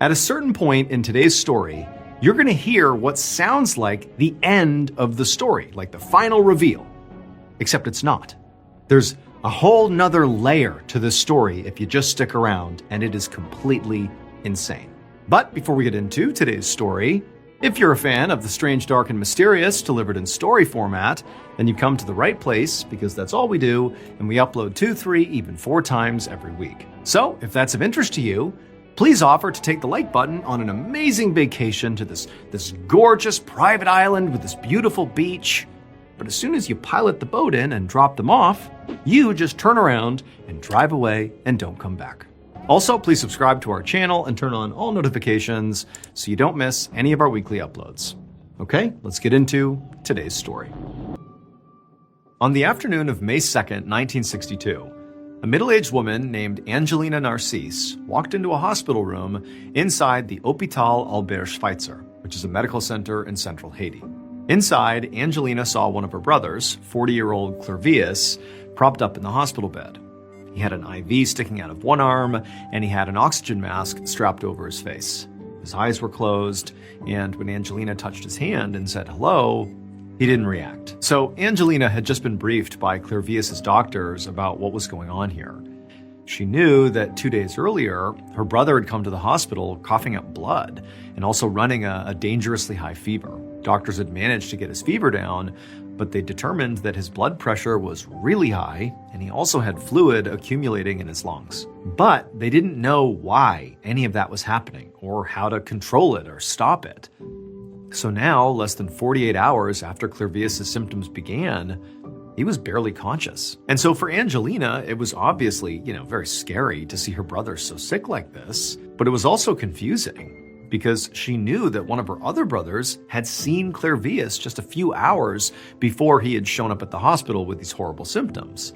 At a certain point in today's story, you're going to hear what sounds like the end of the story, like the final reveal. Except it's not. There's a whole nother layer to this story if you just stick around, and it is completely insane. But before we get into today's story, if you're a fan of the strange, dark, and mysterious delivered in story format, then you come to the right place, because that's all we do, and we upload 2, 3, even 4 times every week. So if that's of interest to you, please offer to take the like button on an amazing vacation to this gorgeous private island with this beautiful beach. But as soon as you pilot the boat in and drop them off, you just turn around and drive away and don't come back. Also, please subscribe to our channel and turn on all notifications so you don't miss any of our weekly uploads. Okay, let's get into today's story. On the afternoon of May 2nd, 1962, a middle-aged woman named Angelina Narcisse walked into a hospital room inside the Hôpital Albert Schweitzer, which is a medical center in central Haiti. Inside, Angelina saw one of her brothers, 40-year-old Clervius, propped up in the hospital bed. He had an IV sticking out of one arm, and he had an oxygen mask strapped over his face. His eyes were closed, and when Angelina touched his hand and said hello, he didn't react. So Angelina had just been briefed by Clervius's doctors about what was going on here. She knew that 2 days earlier, her brother had come to the hospital coughing up blood and also running a dangerously high fever. Doctors had managed to get his fever down, but they determined that his blood pressure was really high and he also had fluid accumulating in his lungs. But they didn't know why any of that was happening or how to control it or stop it. So now, less than 48 hours after Clervius' symptoms began, he was barely conscious. And so for Angelina, it was obviously, very scary to see her brother so sick like this, but it was also confusing because she knew that one of her other brothers had seen Clervius just a few hours before he had shown up at the hospital with these horrible symptoms.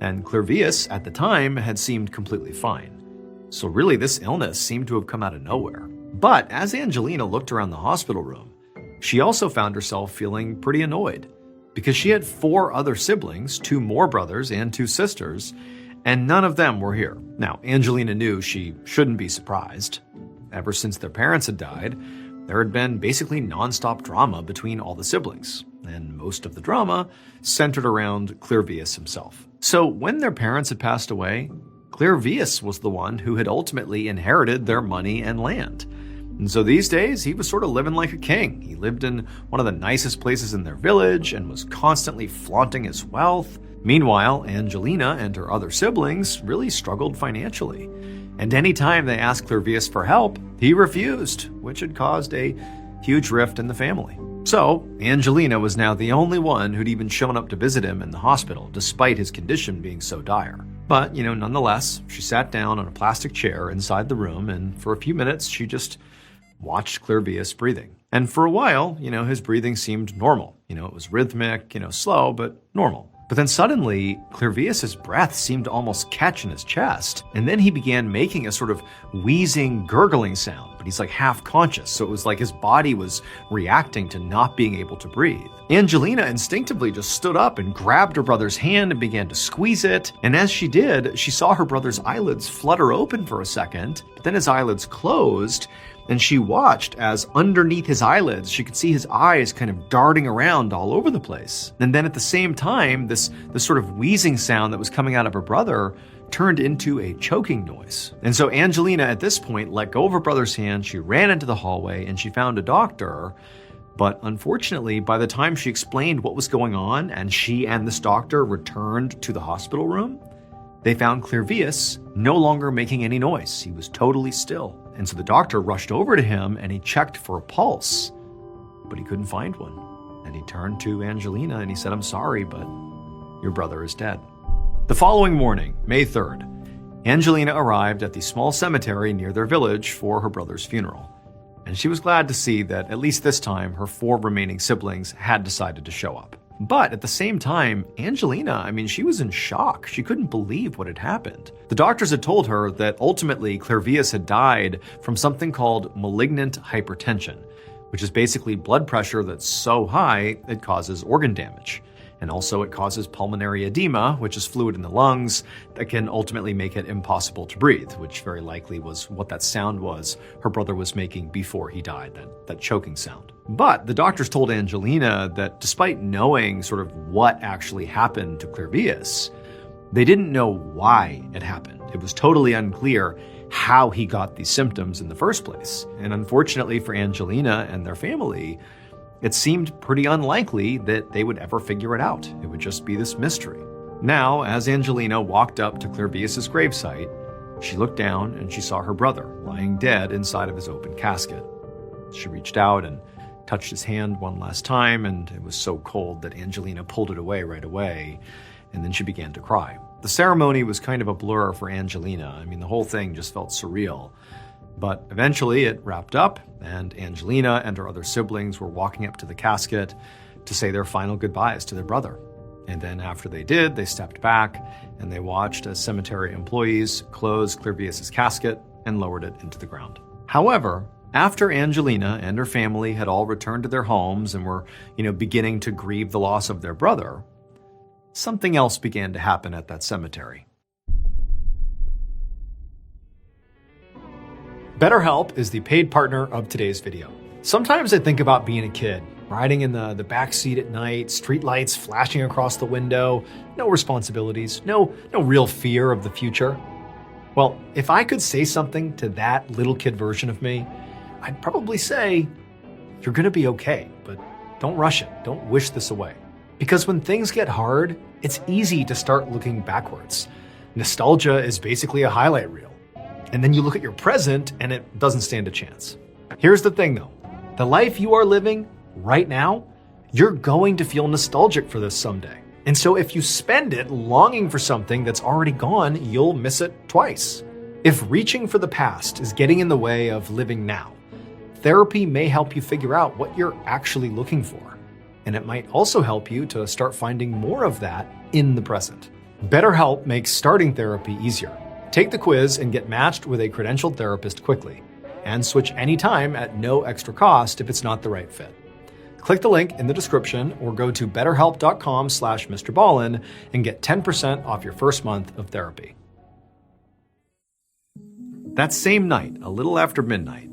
And Clervius, at the time, had seemed completely fine. So really, this illness seemed to have come out of nowhere. But as Angelina looked around the hospital room, she also found herself feeling pretty annoyed because she had 4 other siblings, 2 more brothers and 2 sisters, and none of them were here. Now, Angelina knew she shouldn't be surprised. Ever since their parents had died, there had been basically nonstop drama between all the siblings, and most of the drama centered around Clervius himself. So when their parents had passed away, Clervius was the one who had ultimately inherited their money and land. And so these days, he was sort of living like a king. He lived in one of the nicest places in their village and was constantly flaunting his wealth. Meanwhile, Angelina and her other siblings really struggled financially. And anytime they asked Clervius for help, he refused, which had caused a huge rift in the family. So, Angelina was now the only one who'd even shown up to visit him in the hospital, despite his condition being so dire. But, nonetheless, she sat down on a plastic chair inside the room, and for a few minutes, she just watched Clervius breathing. And for a while, his breathing seemed normal. It was rhythmic, slow, but normal. But then suddenly, Clervius's breath seemed to almost catch in his chest. And then he began making a sort of wheezing, gurgling sound, but he's like half conscious. So it was like his body was reacting to not being able to breathe. Angelina instinctively just stood up and grabbed her brother's hand and began to squeeze it. And as she did, she saw her brother's eyelids flutter open for a second, but then his eyelids closed. And she watched as underneath his eyelids, she could see his eyes kind of darting around all over the place. And then at the same time, this sort of wheezing sound that was coming out of her brother turned into a choking noise. And so Angelina at this point let go of her brother's hand, she ran into the hallway and she found a doctor. But unfortunately, by the time she explained what was going on and she and this doctor returned to the hospital room, they found Clervius no longer making any noise. He was totally still. And so the doctor rushed over to him and he checked for a pulse, but he couldn't find one. And he turned to Angelina and he said, "I'm sorry, but your brother is dead." The following morning, May 3rd, Angelina arrived at the small cemetery near their village for her brother's funeral. And she was glad to see that at least this time her 4 remaining siblings had decided to show up. But at the same time, Angelina, she was in shock. She couldn't believe what had happened. The doctors had told her that ultimately Clervius had died from something called malignant hypertension, which is basically blood pressure that's so high it causes organ damage. And also it causes pulmonary edema, which is fluid in the lungs that can ultimately make it impossible to breathe, which very likely was what that sound was her brother was making before he died, that choking sound. But the doctors told Angelina that despite knowing sort of what actually happened to Clervius, they didn't know why it happened. It was totally unclear how he got these symptoms in the first place. And unfortunately for Angelina and their family, it seemed pretty unlikely that they would ever figure it out. It would just be this mystery. Now, as Angelina walked up to Clervius's gravesite, she looked down and she saw her brother lying dead inside of his open casket. She reached out and touched his hand one last time, and it was so cold that Angelina pulled it away right away, and then she began to cry. The ceremony was kind of a blur for Angelina. I mean, the whole thing just felt surreal. But eventually it wrapped up, and Angelina and her other siblings were walking up to the casket to say their final goodbyes to their brother. And then after they did, they stepped back and they watched as cemetery employees closed Clervius's casket and lowered it into the ground. However, after Angelina and her family had all returned to their homes and were, beginning to grieve the loss of their brother, something else began to happen at that cemetery. BetterHelp is the paid partner of today's video. Sometimes I think about being a kid, riding in the back seat at night, street lights flashing across the window, no responsibilities, no real fear of the future. Well, if I could say something to that little kid version of me, I'd probably say, you're gonna be okay, but don't rush it. Don't wish this away. Because when things get hard, it's easy to start looking backwards. Nostalgia is basically a highlight reel. And then you look at your present and it doesn't stand a chance. Here's the thing though, the life you are living right now, you're going to feel nostalgic for this someday. And so if you spend it longing for something that's already gone, you'll miss it twice. If reaching for the past is getting in the way of living now, therapy may help you figure out what you're actually looking for. And it might also help you to start finding more of that in the present. BetterHelp makes starting therapy easier. Take the quiz and get matched with a credentialed therapist quickly, and switch anytime at no extra cost if it's not the right fit. Click the link in the description or go to betterhelp.com/MrBallen and get 10% off your first month of therapy. That same night, a little after midnight,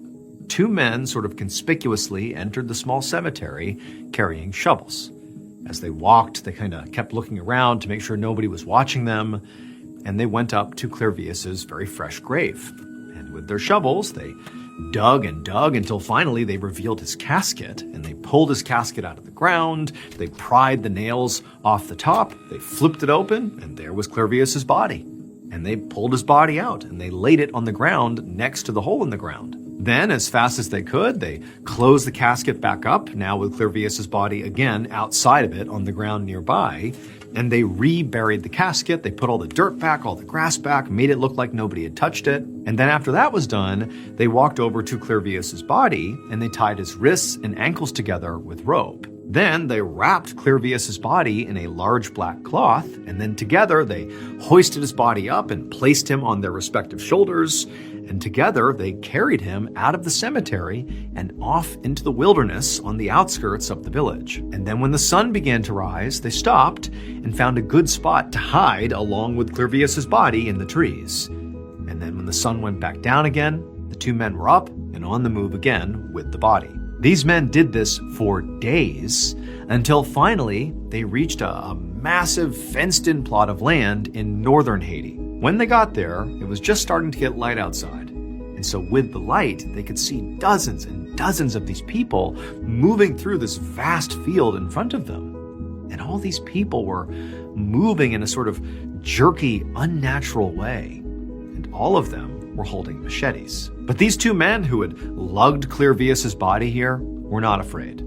two men sort of conspicuously entered the small cemetery carrying shovels. As they walked, they kind of kept looking around to make sure nobody was watching them, and they went up to Clervius's very fresh grave. And with their shovels, they dug and dug until finally they revealed his casket, and they pulled his casket out of the ground. They pried the nails off the top, they flipped it open, and there was Clervius's body. And they pulled his body out, and they laid it on the ground next to the hole in the ground. Then, as fast as they could, they closed the casket back up, now with Clervius's body again outside of it on the ground nearby, and they reburied the casket. They put all the dirt back, all the grass back, made it look like nobody had touched it. And then after that was done, they walked over to Clervius's body and they tied his wrists and ankles together with rope. Then they wrapped Clervius's body in a large black cloth, and then together they hoisted his body up and placed him on their respective shoulders, and together they carried him out of the cemetery and off into the wilderness on the outskirts of the village. And then when the sun began to rise, they stopped and found a good spot to hide along with Clervius's body in the trees. And then when the sun went back down again, the two men were up and on the move again with the body. These men did this for days until finally they reached a massive fenced-in plot of land in northern Haiti. When they got there, it was just starting to get light outside. And so with the light, they could see dozens and dozens of these people moving through this vast field in front of them. And all these people were moving in a sort of jerky, unnatural way. And all of them were holding machetes. But these two men who had lugged Clervius's body here were not afraid.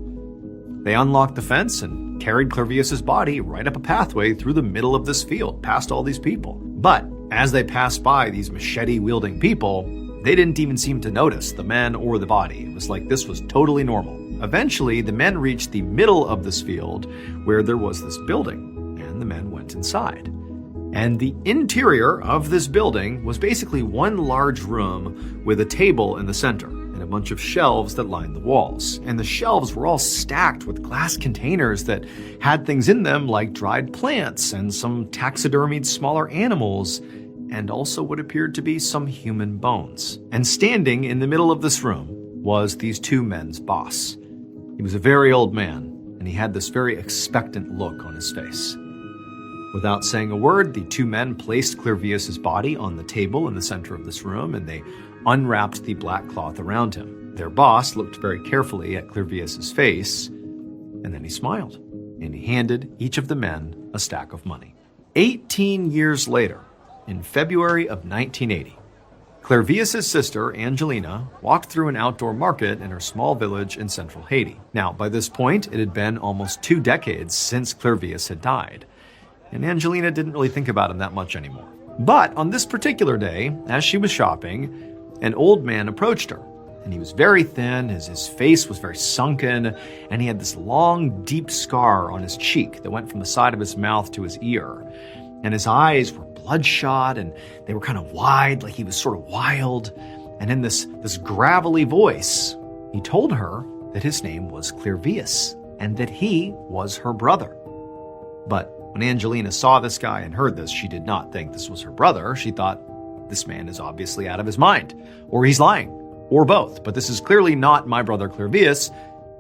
They unlocked the fence and carried Clervius's body right up a pathway through the middle of this field, past all these people. But as they passed by these machete-wielding people, they didn't even seem to notice the men or the body. It was like this was totally normal. Eventually, the men reached the middle of this field where there was this building, and the men went inside. And the interior of this building was basically one large room with a table in the center and a a bunch of shelves that lined the walls. And the shelves were all stacked with glass containers that had things in them like dried plants and some taxidermied smaller animals, and also what appeared to be some human bones. And standing in the middle of this room was these two men's boss. He was a very old man, and he had this very expectant look on his face. Without saying a word, the two men placed Clervius's body on the table in the center of this room, and they unwrapped the black cloth around him. Their boss looked very carefully at Clervius's face, and then he smiled, and he handed each of the men a stack of money. 18 years later, in February of 1980, Clervius's sister, Angelina, walked through an outdoor market in her small village in central Haiti. Now, by this point, it had been almost 2 decades since Clervius had died, and Angelina didn't really think about him that much anymore. But on this particular day, as she was shopping, an old man approached her, and he was very thin, his face was very sunken, and he had this long, deep scar on his cheek that went from the side of his mouth to his ear, and his eyes were bloodshot, and they were kind of wide, like he was sort of wild. And in this gravelly voice, he told her that his name was Clervius, and that he was her brother. But when Angelina saw this guy and heard this, she did not think this was her brother. She thought, this man is obviously out of his mind, or he's lying, or both. But this is clearly not my brother Clervius.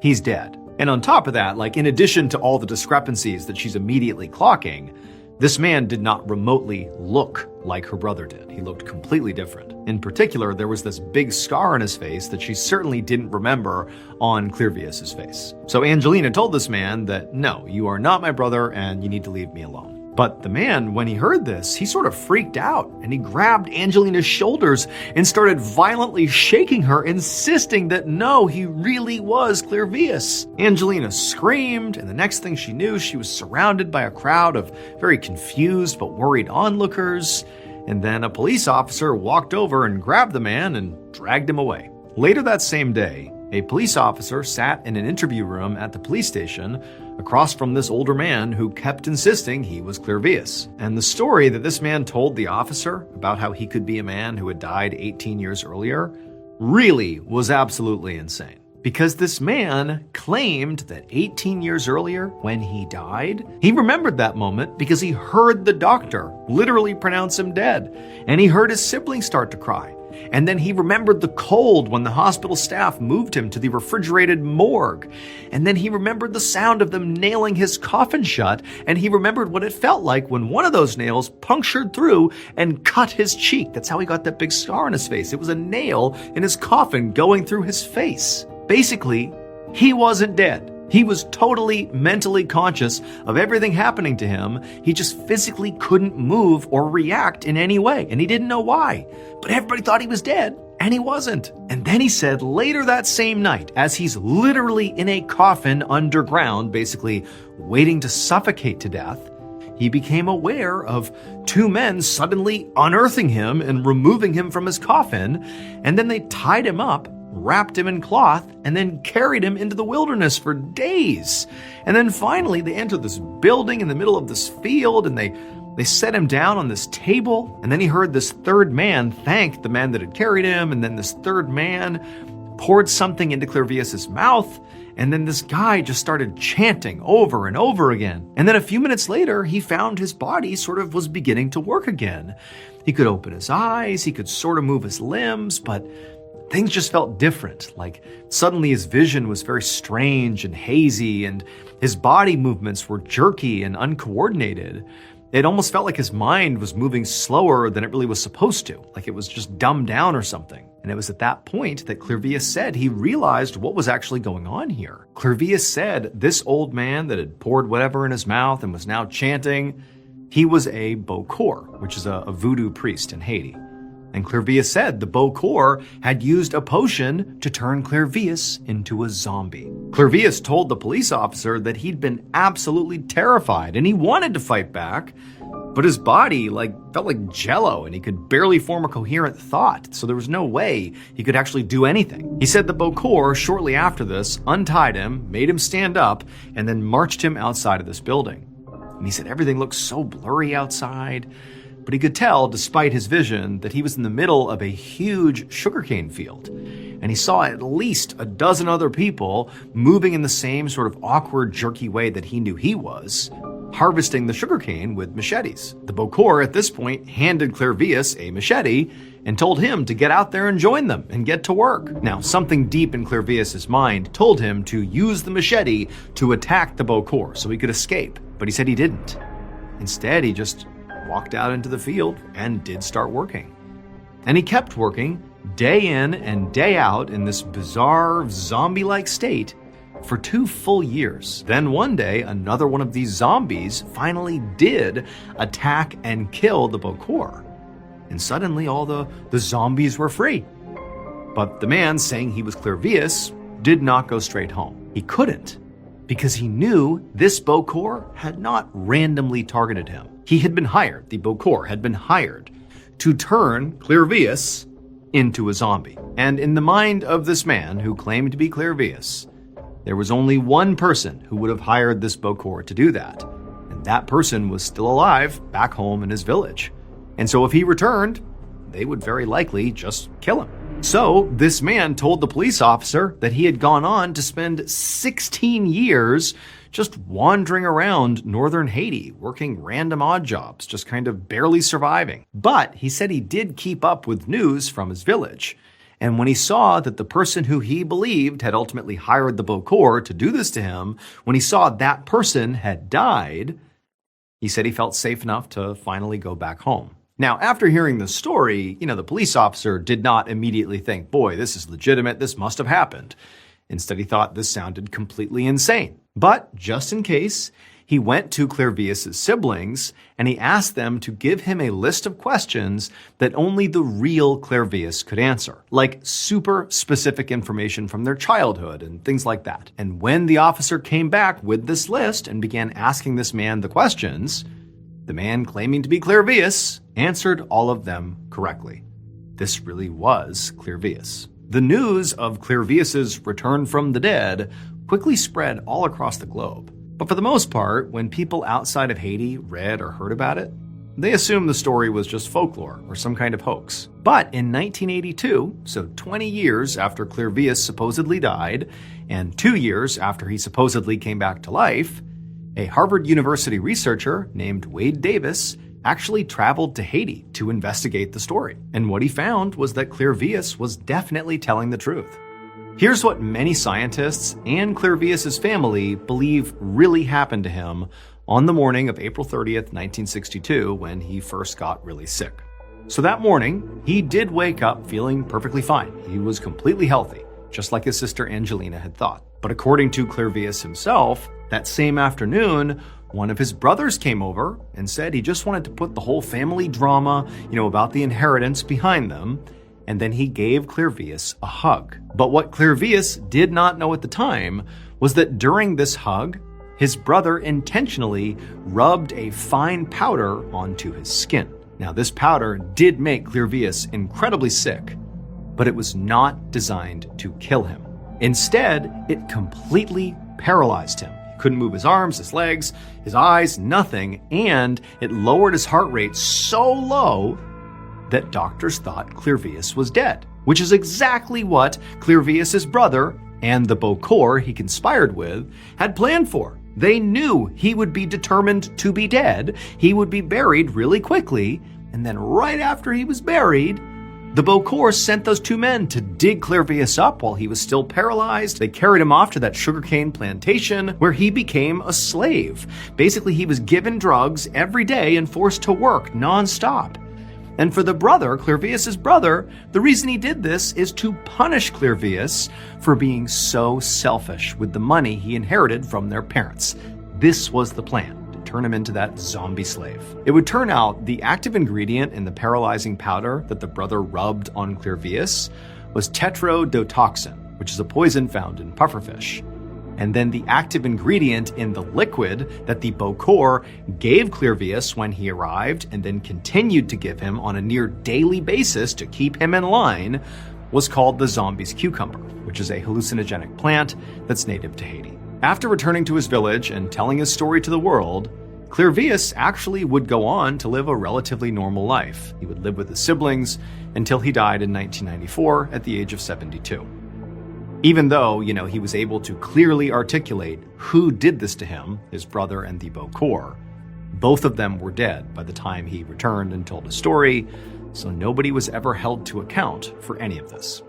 He's dead. And on top of that, like in addition to all the discrepancies that she's immediately clocking, this man did not remotely look like her brother did. He looked completely different. In particular, there was this big scar on his face that she certainly didn't remember on Clervius's face. So Angelina told this man that, no, you are not my brother and you need to leave me alone. But the man, when he heard this, he sort of freaked out, and he grabbed Angelina's shoulders and started violently shaking her, insisting that no, he really was Clervius. Angelina screamed, and the next thing she knew, she was surrounded by a crowd of very confused but worried onlookers, and then a police officer walked over and grabbed the man and dragged him away. Later that same day, a police officer sat in an interview room at the police station across from this older man who kept insisting he was Clervius. And the story that this man told the officer about how he could be a man who had died 18 years earlier really was absolutely insane. Because this man claimed that 18 years earlier, when he died, he remembered that moment because he heard the doctor literally pronounce him dead, and he heard his siblings start to cry. And then he remembered the cold when the hospital staff moved him to the refrigerated morgue. And then he remembered the sound of them nailing his coffin shut, and he remembered what it felt like when one of those nails punctured through and cut his cheek. That's how he got that big scar on his face. It was a nail in his coffin going through his face. Basically, he wasn't dead. He was totally mentally conscious of everything happening to him. He just physically couldn't move or react in any way, and he didn't know why. But everybody thought he was dead, and he wasn't. And then he said later that same night, as he's literally in a coffin underground, basically waiting to suffocate to death, he became aware of 2 men suddenly unearthing him and removing him from his coffin, and then they tied him up, wrapped him in cloth, and then carried him into the wilderness for days. And then finally, they entered this building in the middle of this field, and they set him down on this table. And then he heard this third man thank the man that had carried him, and then this third man poured something into Clervius's mouth, and then this guy just started chanting over and over again. And then a few minutes later, he found his body sort of was beginning to work again. He could open his eyes, he could sort of move his limbs, but things just felt different. Like suddenly his vision was very strange and hazy, and his body movements were jerky and uncoordinated. It almost felt like his mind was moving slower than it really was supposed to, like it was just dumbed down or something. And it was at that point that Clervius said he realized what was actually going on here. Clervius said this old man that had poured whatever in his mouth and was now chanting, he was a Bokor, which is a voodoo priest in Haiti. And Clervius said the Bokor had used a potion to turn Clervius into a zombie. Clervius told the police officer that he'd been absolutely terrified and he wanted to fight back, but his body felt like jello and he could barely form a coherent thought, so there was no way he could actually do anything. He said the Bokor, shortly after this, untied him, made him stand up, and then marched him outside of this building. And he said everything looked so blurry outside. but he could tell, despite his vision, that he was in the middle of a huge sugarcane field. And he saw at least a dozen other people moving in the same sort of awkward, jerky way that he knew he was, harvesting the sugarcane with machetes. The Bokor at this point handed Clervius a machete and told him to get out there and join them and get to work. Now, something deep in Clervius's mind told him to use the machete to attack the Bokor so he could escape, but he said he didn't. Instead, he just walked out into the field and did start working. And he kept working day in and day out in this bizarre zombie-like state for 2 full years. Then one day, another one of these zombies finally did attack and kill the Bokor. And suddenly all the zombies were free. But the man saying he was Clervius did not go straight home. He couldn't, because he knew this Bokor had not randomly targeted him. He had been hired, the Bokor had been hired to turn Clervius into a zombie. And in the mind of this man who claimed to be Clervius, there was only one person who would have hired this Bokor to do that. And that person was still alive back home in his village. And so if he returned, they would very likely just kill him. So this man told the police officer that he had gone on to spend 16 years just wandering around northern Haiti, working random odd jobs, just kind of barely surviving. But he said he did keep up with news from his village. And when he saw that the person who he believed had ultimately hired the Bokor to do this to him, when he saw that person had died, he said he felt safe enough to finally go back home. Now, after hearing the story, the police officer did not immediately think, boy, this is legitimate, this must have happened. Instead, he thought this sounded completely insane. But just in case, he went to Clervius's siblings and he asked them to give him a list of questions that only the real Clervius could answer, like super specific information from their childhood and things like that. And when the officer came back with this list and began asking this man the questions, the man claiming to be Clervius answered all of them correctly. This really was Clervius. The news of Clervius's return from the dead quickly spread all across the globe. But for the most part, when people outside of Haiti read or heard about it, they assumed the story was just folklore or some kind of hoax. But in 1982, so 20 years after Clervius supposedly died, and 2 years after he supposedly came back to life, a Harvard University researcher named Wade Davis actually traveled to Haiti to investigate the story. And what he found was that Clervius was definitely telling the truth. Here's what many scientists and Clervius's family believe really happened to him on the morning of April 30th, 1962, when he first got really sick. So that morning, he did wake up feeling perfectly fine. He was completely healthy, just like his sister Angelina had thought. But according to Clervius himself, that same afternoon, one of his brothers came over and said he just wanted to put the whole family drama, about the inheritance behind them, and then he gave Clervius a hug. But what Clervius did not know at the time was that during this hug, his brother intentionally rubbed a fine powder onto his skin. Now, this powder did make Clervius incredibly sick, but it was not designed to kill him. Instead, it completely paralyzed him. He couldn't move his arms, his legs, his eyes, nothing, and it lowered his heart rate so low that doctors thought Clervius was dead, which is exactly what Clervius's brother and the Bokor he conspired with had planned for. They knew he would be determined to be dead, he would be buried really quickly, and then right after he was buried, the Bokor sent those 2 men to dig Clervius up while he was still paralyzed. They carried him off to that sugarcane plantation where he became a slave. Basically, he was given drugs every day and forced to work nonstop. And for the brother, Clervius's brother, the reason he did this is to punish Clervius for being so selfish with the money he inherited from their parents. This was the plan, to turn him into that zombie slave. It would turn out the active ingredient in the paralyzing powder that the brother rubbed on Clervius was tetrodotoxin, which is a poison found in pufferfish. And then the active ingredient in the liquid that the Bokor gave Clervius when he arrived and then continued to give him on a near daily basis to keep him in line was called the zombie's cucumber, which is a hallucinogenic plant that's native to Haiti. After returning to his village and telling his story to the world, Clearvius actually would go on to live a relatively normal life. He would live with his siblings until he died in 1994 at the age of 72. Even though, he was able to clearly articulate who did this to him, his brother and the Bokor, both of them were dead by the time he returned and told his story, so nobody was ever held to account for any of this.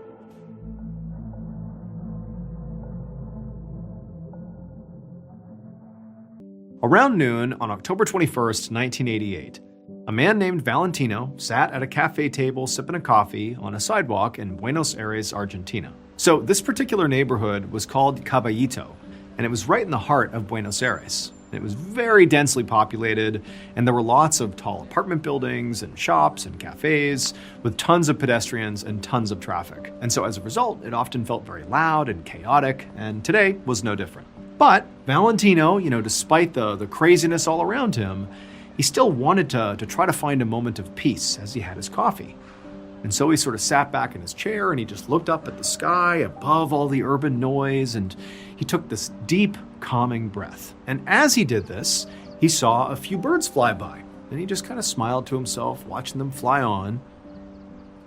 Around noon on October 21st, 1988, a man named Valentino sat at a cafe table sipping a coffee on a sidewalk in Buenos Aires, Argentina. So this particular neighborhood was called Caballito, and it was right in the heart of Buenos Aires. It was very densely populated, and there were lots of tall apartment buildings and shops and cafes with tons of pedestrians and tons of traffic. And so as a result, it often felt very loud and chaotic, and today was no different. But Valentino, despite the craziness all around him, he still wanted to try to find a moment of peace as he had his coffee. And so he sort of sat back in his chair and he just looked up at the sky above all the urban noise, and he took this deep, calming breath. And as he did this, he saw a few birds fly by, and he just kind of smiled to himself, watching them fly on.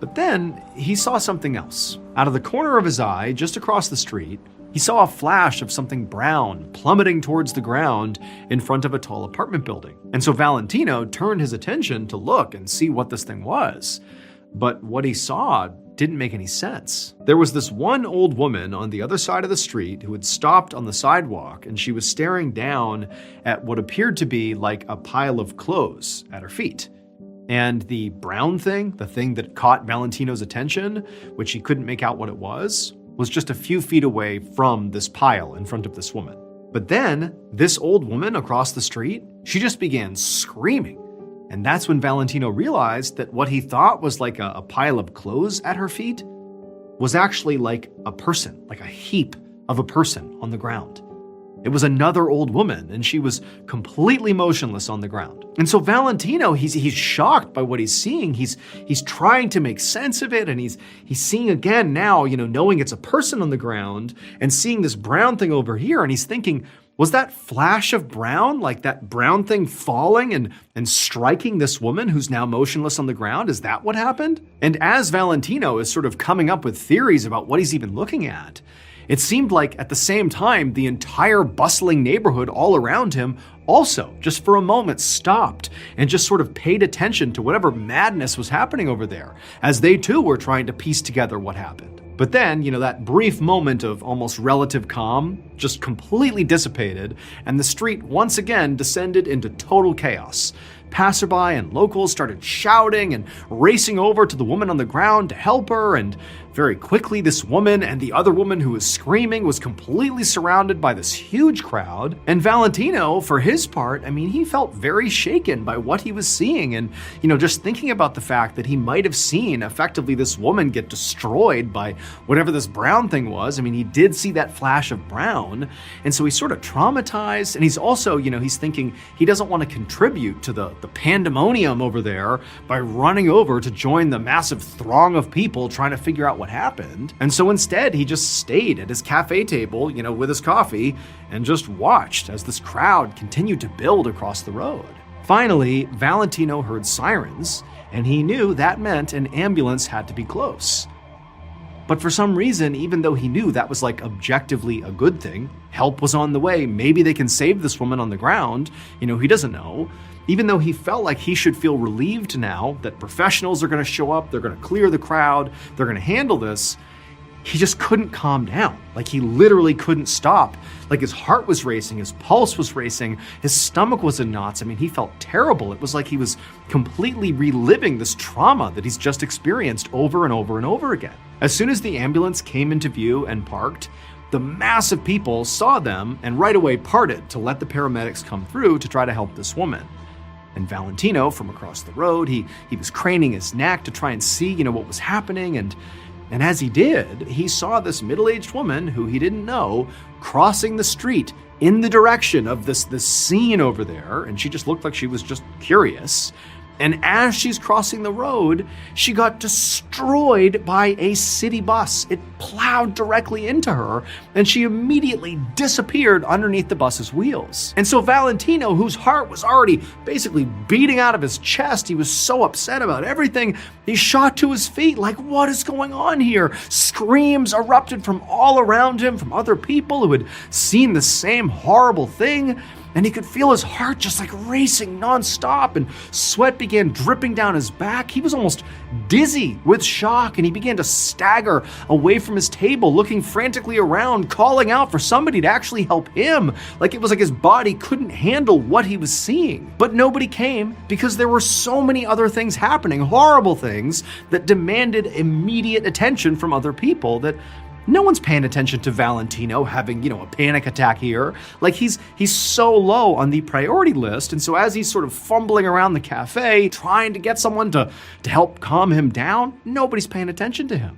But then he saw something else. Out of the corner of his eye, just across the street, he saw a flash of something brown plummeting towards the ground in front of a tall apartment building. And so Valentino turned his attention to look and see what this thing was. But what he saw didn't make any sense. There was this one old woman on the other side of the street who had stopped on the sidewalk, and she was staring down at what appeared to be like a pile of clothes at her feet. And the brown thing, the thing that caught Valentino's attention, which he couldn't make out what it was just a few feet away from this pile in front of this woman. But then, this old woman across the street, she just began screaming. And that's when Valentino realized that what he thought was like a pile of clothes at her feet was actually like a person, like a heap of a person on the ground. It was another old woman, and she was completely motionless on the ground. And so Valentino, he's shocked by what he's seeing. He's trying to make sense of it, and he's seeing again now, knowing it's a person on the ground and seeing this brown thing over here, and he's thinking, was that flash of brown, like that brown thing falling and striking this woman who's now motionless on the ground? Is that what happened? And as Valentino is sort of coming up with theories about what he's even looking at, it seemed like at the same time, the entire bustling neighborhood all around him also, just for a moment, stopped and just sort of paid attention to whatever madness was happening over there, as they too were trying to piece together what happened. But then, that brief moment of almost relative calm just completely dissipated, and the street once again descended into total chaos. Passerby and locals started shouting and racing over to the woman on the ground to help her, and very quickly this woman and the other woman who was screaming was completely surrounded by this huge crowd. And Valentino, for his part, he felt very shaken by what he was seeing, and just thinking about the fact that he might have seen effectively this woman get destroyed by whatever this brown thing was. He did see that flash of brown, and so he's sort of traumatized, and he's also, he's thinking he doesn't want to contribute to the pandemonium over there by running over to join the massive throng of people trying to figure out what happened. And so instead, he just stayed at his cafe table, with his coffee, and just watched as this crowd continued to build across the road. Finally, Valentino heard sirens, and he knew that meant an ambulance had to be close. But for some reason, even though he knew that was like objectively a good thing, help was on the way, maybe they can save this woman on the ground, he doesn't know. Even though he felt like he should feel relieved now that professionals are going to show up, they're going to clear the crowd, they're going to handle this, he just couldn't calm down. Like he literally couldn't stop. Like his heart was racing, his pulse was racing, his stomach was in knots. He felt terrible. It was like he was completely reliving this trauma that he's just experienced over and over and over again. As soon as the ambulance came into view and parked, the mass of people saw them and right away parted to let the paramedics come through to try to help this woman. And Valentino, from across the road, he was craning his neck to try and see, what was happening. And as he did, he saw this middle-aged woman who he didn't know crossing the street in the direction of this scene over there. And she just looked like she was just curious. And as she's crossing the road, she got destroyed by a city bus. It plowed directly into her, and she immediately disappeared underneath the bus's wheels. And so Valentino, whose heart was already basically beating out of his chest, he was so upset about everything, he shot to his feet like, what is going on here? Screams erupted from all around him, from other people who had seen the same horrible thing. And he could feel his heart just like racing nonstop, and sweat began dripping down his back. He was almost dizzy with shock, and he began to stagger away from his table, looking frantically around, calling out for somebody to actually help him. Like it was like his body couldn't handle what he was seeing. But nobody came because there were so many other things happening, horrible things that demanded immediate attention from other people that no one's paying attention to Valentino having, a panic attack here. Like he's so low on the priority list. And so as he's sort of fumbling around the cafe, trying to get someone to help calm him down, nobody's paying attention to him.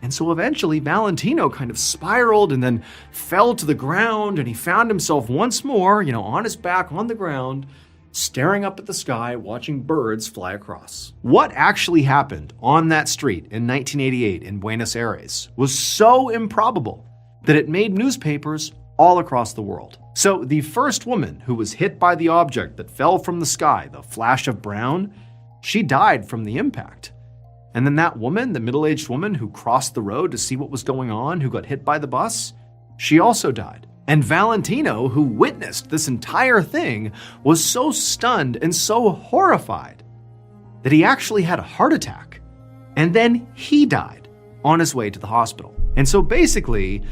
And so eventually Valentino kind of spiraled and then fell to the ground, and he found himself once more, on his back on the ground, staring up at the sky, watching birds fly across. What actually happened on that street in 1988 in Buenos Aires was so improbable that it made newspapers all across the world. So the first woman who was hit by the object that fell from the sky, the flash of brown, she died from the impact. And then that woman, the middle-aged woman who crossed the road to see what was going on, who got hit by the bus, she also died. And Valentino, who witnessed this entire thing, was so stunned and so horrified that he actually had a heart attack. And then he died on his way to the hospital. And so basically,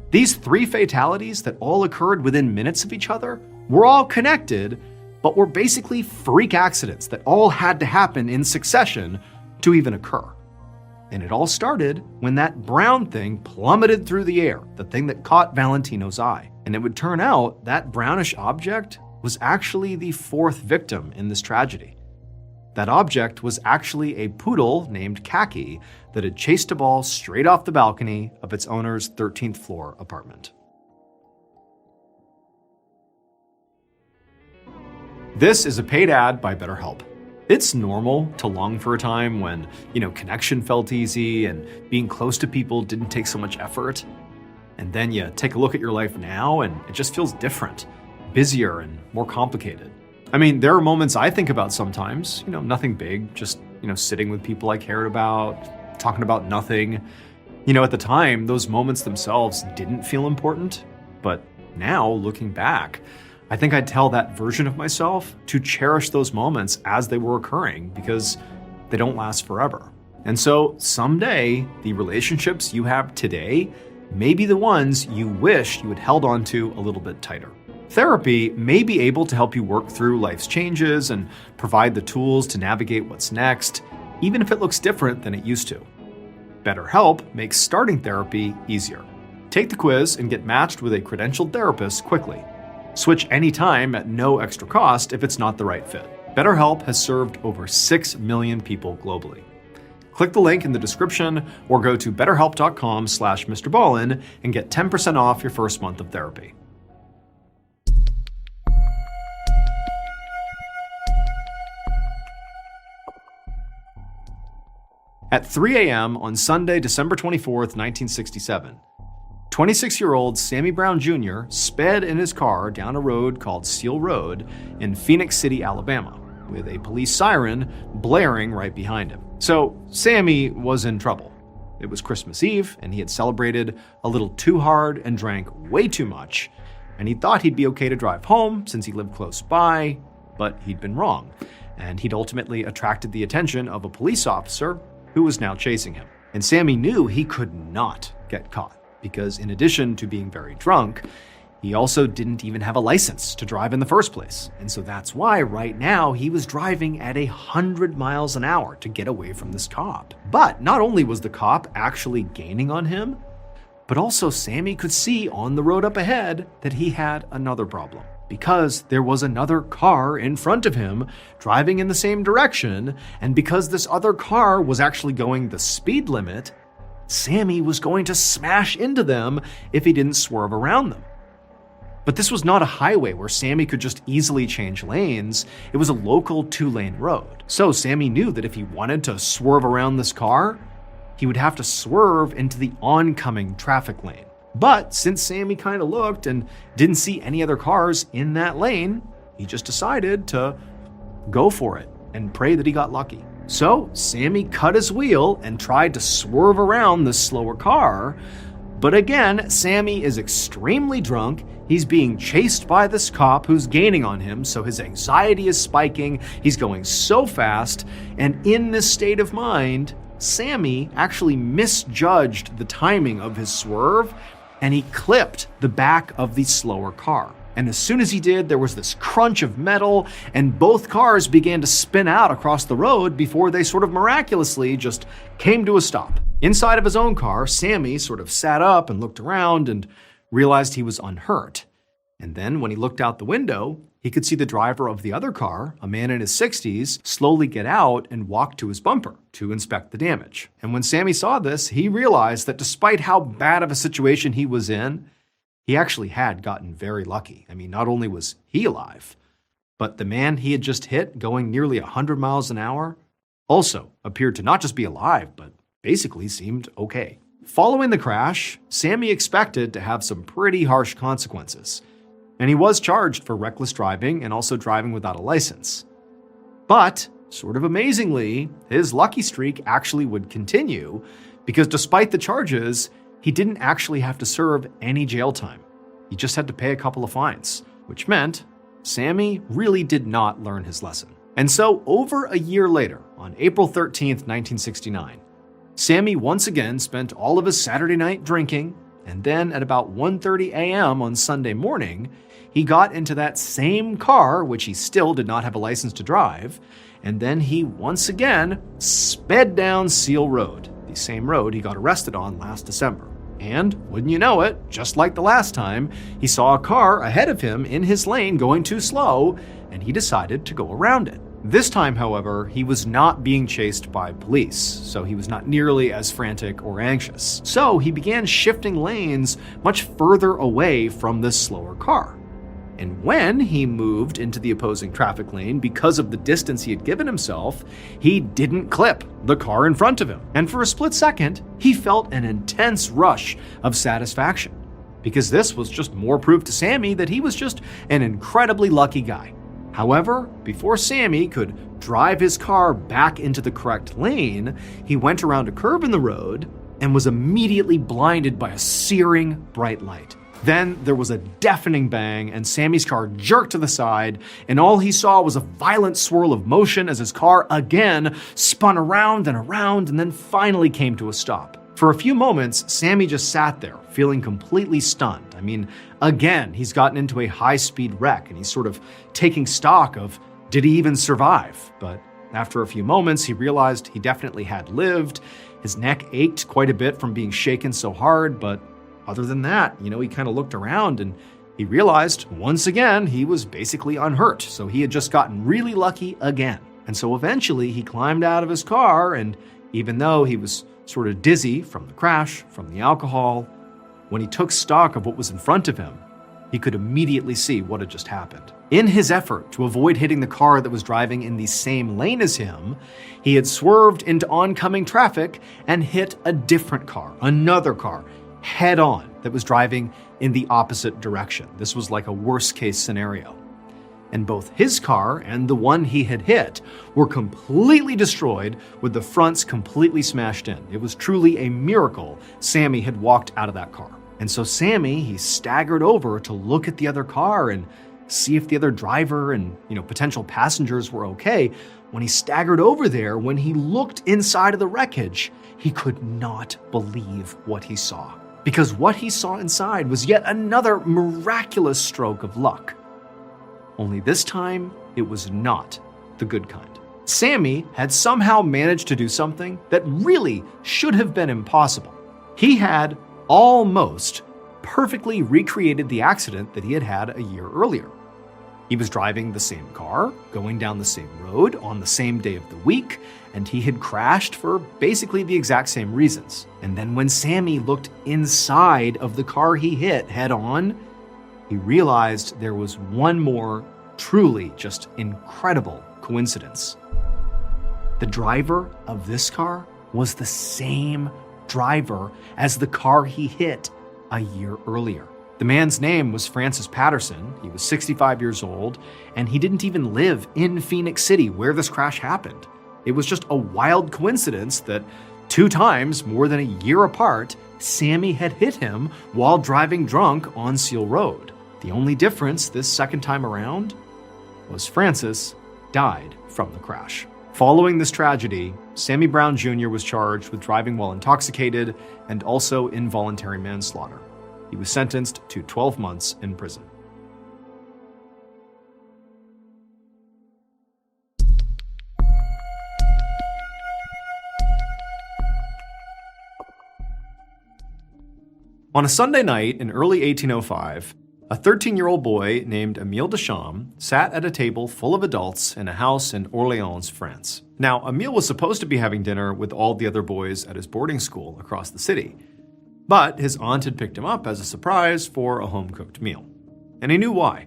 these three fatalities that all occurred within minutes of each other were all connected, but were basically freak accidents that all had to happen in succession to even occur. And it all started when that brown thing plummeted through the air, the thing that caught Valentino's eye. And it would turn out that brownish object was actually the fourth victim in this tragedy. That object was actually a poodle named Khaki that had chased a ball straight off the balcony of its owner's 13th floor apartment. This is a paid ad by BetterHelp. It's normal to long for a time when, connection felt easy and being close to people didn't take so much effort. And then you take a look at your life now and it just feels different, busier and more complicated. I mean, there are moments I think about sometimes, nothing big, just, sitting with people I cared about, talking about nothing. At the time, those moments themselves didn't feel important. But now, looking back, I think I'd tell that version of myself to cherish those moments as they were occurring because they don't last forever. And so someday, the relationships you have today may be the ones you wish you had held on to a little bit tighter. Therapy may be able to help you work through life's changes and provide the tools to navigate what's next, even if it looks different than it used to. BetterHelp makes starting therapy easier. Take the quiz and get matched with a credentialed therapist quickly. Switch anytime at no extra cost if it's not the right fit. BetterHelp has served over 6 million people globally. Click the link in the description or go to betterhelp.com/MrBallen and get 10% off your first month of therapy. At 3 a.m. on Sunday, December 24th, 1967, 26-year-old Sammy Brown Jr. sped in his car down a road called Seal Road in Phoenix City, Alabama, with a police siren blaring right behind him. So Sammy was in trouble. It was Christmas Eve, and he had celebrated a little too hard and drank way too much, and he thought he'd be okay to drive home since he lived close by, but he'd been wrong, and he'd ultimately attracted the attention of a police officer who was now chasing him. And Sammy knew he could not get caught, because in addition to being very drunk, he also didn't even have a license to drive in the first place. And so that's why right now he was driving at 100 miles an hour to get away from this cop. But not only was the cop actually gaining on him, but also Sammy could see on the road up ahead that he had another problem. Because there was another car in front of him driving in the same direction, and because this other car was actually going the speed limit, Sammy was going to smash into them if he didn't swerve around them. But this was not a highway where Sammy could just easily change lanes. It was a local 2-lane road. So Sammy knew that if he wanted to swerve around this car, he would have to swerve into the oncoming traffic lane. But since Sammy kind of looked and didn't see any other cars in that lane, he just decided to go for it and pray that he got lucky. So Sammy cut his wheel and tried to swerve around the slower car. But again, Sammy is extremely drunk. He's being chased by this cop who's gaining on him, so his anxiety is spiking. He's going so fast, and in this state of mind, Sammy actually misjudged the timing of his swerve, and he clipped the back of the slower car. And as soon as he did, there was this crunch of metal, and both cars began to spin out across the road before they sort of miraculously just came to a stop. Inside of his own car, Sammy sort of sat up and looked around and realized he was unhurt. And then when he looked out the window, he could see the driver of the other car, a man in his 60s, slowly get out and walk to his bumper to inspect the damage. And when Sammy saw this, he realized that despite how bad of a situation he was in, he actually had gotten very lucky. I mean, not only was he alive, but the man he had just hit, going nearly 100 miles an hour, also appeared to not just be alive, but basically seemed okay. Following the crash, Sammy expected to have some pretty harsh consequences, and he was charged for reckless driving and also driving without a license. But, sort of amazingly, his lucky streak actually would continue, because despite the charges, he didn't actually have to serve any jail time. He just had to pay a couple of fines, which meant Sammy really did not learn his lesson. And so, over a year later, on April 13th, 1969, Sammy once again spent all of his Saturday night drinking, and then at about 1:30 a.m. on Sunday morning, he got into that same car, which he still did not have a license to drive, and then he once again sped down Seal Road, the same road he got arrested on last December. And, wouldn't you know it, just like the last time, he saw a car ahead of him in his lane going too slow, and he decided to go around it. This time, however, he was not being chased by police, so he was not nearly as frantic or anxious. So he began shifting lanes much further away from this slower car. And when he moved into the opposing traffic lane, because of the distance he had given himself, he didn't clip the car in front of him. And for a split second, he felt an intense rush of satisfaction, because this was just more proof to Sammy that he was just an incredibly lucky guy. However, before Sammy could drive his car back into the correct lane, he went around a curve in the road and was immediately blinded by a searing bright light. Then there was a deafening bang, and Sammy's car jerked to the side, and all he saw was a violent swirl of motion as his car again spun around and then finally came to a stop. For a few moments, Sammy just sat there, feeling completely stunned. I mean, again, he's gotten into a high-speed wreck, and he's sort of taking stock of, did he even survive? But after a few moments, he realized he definitely had lived. His neck ached quite a bit from being shaken so hard, but other than that, he kind of looked around and he realized, once again, he was basically unhurt, so he had just gotten really lucky again. And so eventually, he climbed out of his car, and even though he was sort of dizzy from the crash, from the alcohol, when he took stock of what was in front of him, he could immediately see what had just happened. In his effort to avoid hitting the car that was driving in the same lane as him, he had swerved into oncoming traffic and hit a different car, another car, head on, that was driving in the opposite direction. This was like a worst-case scenario. And both his car and the one he had hit were completely destroyed, with the fronts completely smashed in. It was truly a miracle Sammy had walked out of that car. And so Sammy, he staggered over to look at the other car and see if the other driver and, potential passengers were okay. When he staggered over there, when he looked inside of the wreckage, he could not believe what he saw. Because what he saw inside was yet another miraculous stroke of luck. Only this time, it was not the good kind. Sammy had somehow managed to do something that really should have been impossible. He had almost perfectly recreated the accident that he had had a year earlier. He was driving the same car, going down the same road on the same day of the week, and he had crashed for basically the exact same reasons. And then when Sammy looked inside of the car he hit head on, he he realized there was one more truly just incredible coincidence. The driver of this car was the same driver as the car he hit a year earlier. The man's name was Francis Patterson. He was 65 years old, and he didn't even live in Phoenix City where this crash happened. It was just a wild coincidence that 2 times, more than a year apart, Sammy had hit him while driving drunk on Seal Road. The only difference this second time around was Francis died from the crash. Following this tragedy, Sammy Brown Jr. was charged with driving while intoxicated and also involuntary manslaughter. He was sentenced to 12 months in prison. On a Sunday night in early 1805, a 13-year-old boy named Émile Deschamps sat at a table full of adults in a house in Orléans, France. Now, Émile was supposed to be having dinner with all the other boys at his boarding school across the city, but his aunt had picked him up as a surprise for a home-cooked meal. And he knew why.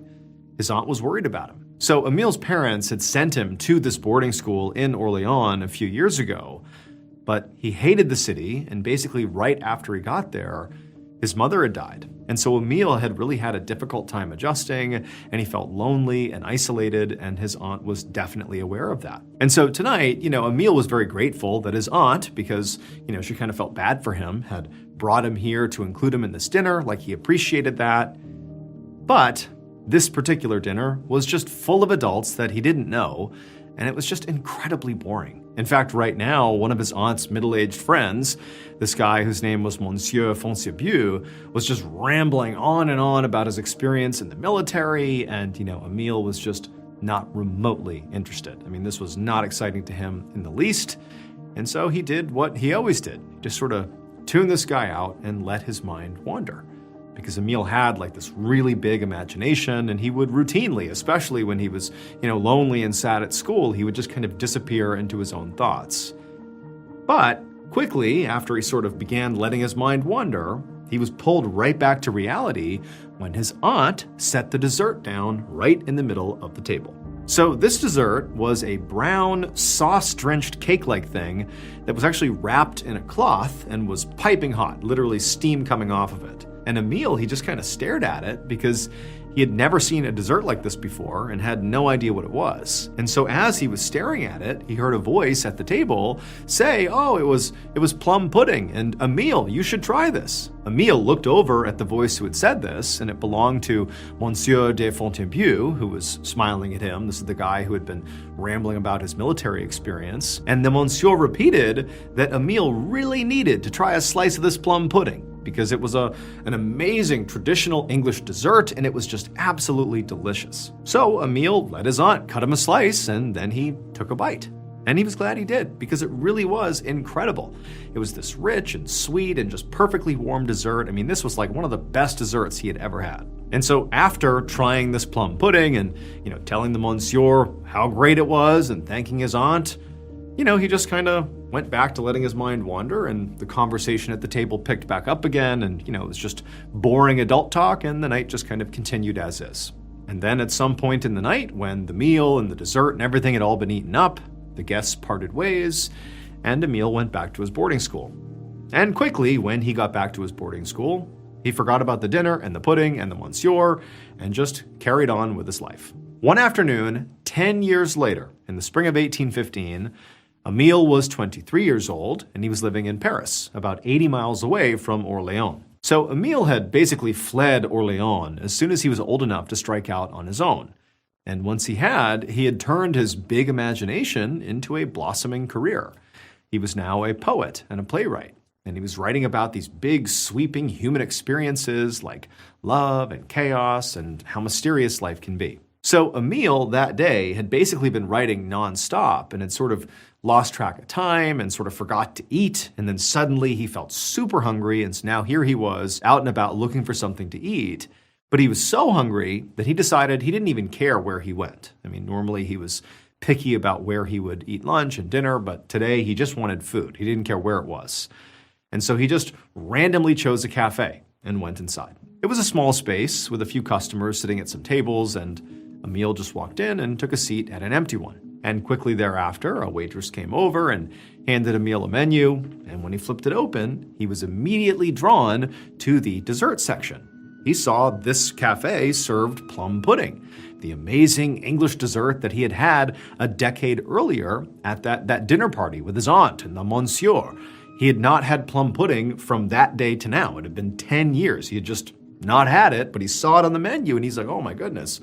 His aunt was worried about him. So Émile's parents had sent him to this boarding school in Orléans a few years ago, but he hated the city, and basically right after he got there, his mother had died. And so Émile had really had a difficult time adjusting, and he felt lonely and isolated, and his aunt was definitely aware of that. And so tonight, Émile was very grateful that his aunt, because, she kind of felt bad for him, had brought him here to include him in this dinner, like he appreciated that. But this particular dinner was just full of adults that he didn't know, and it was just incredibly boring. In fact, right now, one of his aunt's middle-aged friends, this guy whose name was Monsieur Foncierbieu, was just rambling on and on about his experience in the military, and, Émile was just not remotely interested. I mean, this was not exciting to him in the least, and so he did what he always did. He just sort of tuned this guy out and let his mind wander. Because Émile had this really big imagination, and he would routinely, especially when he was, lonely and sad at school, he would just kind of disappear into his own thoughts. But quickly, after he sort of began letting his mind wander, he was pulled right back to reality when his aunt set the dessert down right in the middle of the table. So this dessert was a brown, sauce-drenched cake-like thing that was actually wrapped in a cloth and was piping hot, literally steam coming off of it. And Émile, he just kind of stared at it because he had never seen a dessert like this before and had no idea what it was. And so as he was staring at it, he heard a voice at the table say, "Oh, it was plum pudding, and Émile, you should try this." Émile looked over at the voice who had said this, and it belonged to Monsieur de Fontainebieu, who was smiling at him. This is the guy who had been rambling about his military experience. And the monsieur repeated that Émile really needed to try a slice of this plum pudding, because it was an amazing traditional English dessert, and it was just absolutely delicious. So Émile let his aunt cut him a slice, and then he took a bite. And he was glad he did, because it really was incredible. It was this rich and sweet and just perfectly warm dessert. I mean, this was like one of the best desserts he had ever had. And so after trying this plum pudding and, telling the monsieur how great it was and thanking his aunt, he just kind of went back to letting his mind wander, and the conversation at the table picked back up again, and, it was just boring adult talk, and the night just kind of continued as is. And then at some point in the night, when the meal and the dessert and everything had all been eaten up, the guests parted ways, and Émile went back to his boarding school. And quickly, when he got back to his boarding school, he forgot about the dinner and the pudding and the monsieur, and just carried on with his life. One afternoon, 10 years later, in the spring of 1815, Émile was 23 years old, and he was living in Paris, about 80 miles away from Orléans. So Émile had basically fled Orléans as soon as he was old enough to strike out on his own. And once he had turned his big imagination into a blossoming career. He was now a poet and a playwright, and he was writing about these big, sweeping human experiences like love and chaos and how mysterious life can be. So Émile that day had basically been writing nonstop and had sort of lost track of time and sort of forgot to eat. And then suddenly he felt super hungry. And so now here he was out and about looking for something to eat. But he was so hungry that he decided he didn't even care where he went. I mean, normally he was picky about where he would eat lunch and dinner, but today he just wanted food. He didn't care where it was. And so he just randomly chose a cafe and went inside. It was a small space with a few customers sitting at some tables, and Emile just walked in and took a seat at an empty one. And quickly thereafter, a waitress came over and handed Emile a menu, and when he flipped it open, he was immediately drawn to the dessert section. He saw this cafe served plum pudding, the amazing English dessert that he had had a decade earlier at that dinner party with his aunt and the monsieur. He had not had plum pudding from that day to now. It had been 10 years. He had just not had it, but he saw it on the menu and he's like, oh my goodness,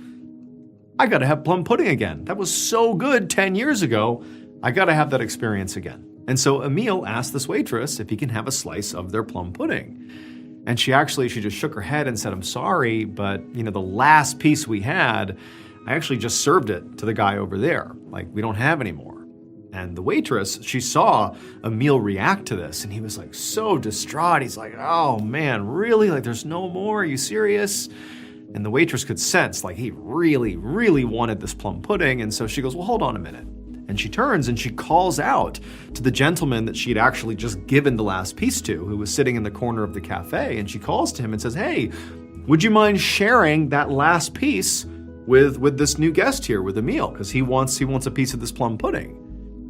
I gotta have plum pudding again. That was so good 10 years ago. I gotta have that experience again. And so Emile asked this waitress if he can have a slice of their plum pudding. And she just shook her head and said, I'm sorry, but the last piece we had, I actually just served it to the guy over there. Like, we don't have any more. And the waitress, she saw Emile react to this and he was like so distraught. He's like, oh man, really? Like, there's no more? Are you serious? And the waitress could sense like he really, really wanted this plum pudding. And so she goes, well, hold on a minute. And she turns and she calls out to the gentleman that she had actually just given the last piece to, who was sitting in the corner of the cafe. And she calls to him and says, hey, would you mind sharing that last piece with this new guest here, with Emile? Because he wants a piece of this plum pudding.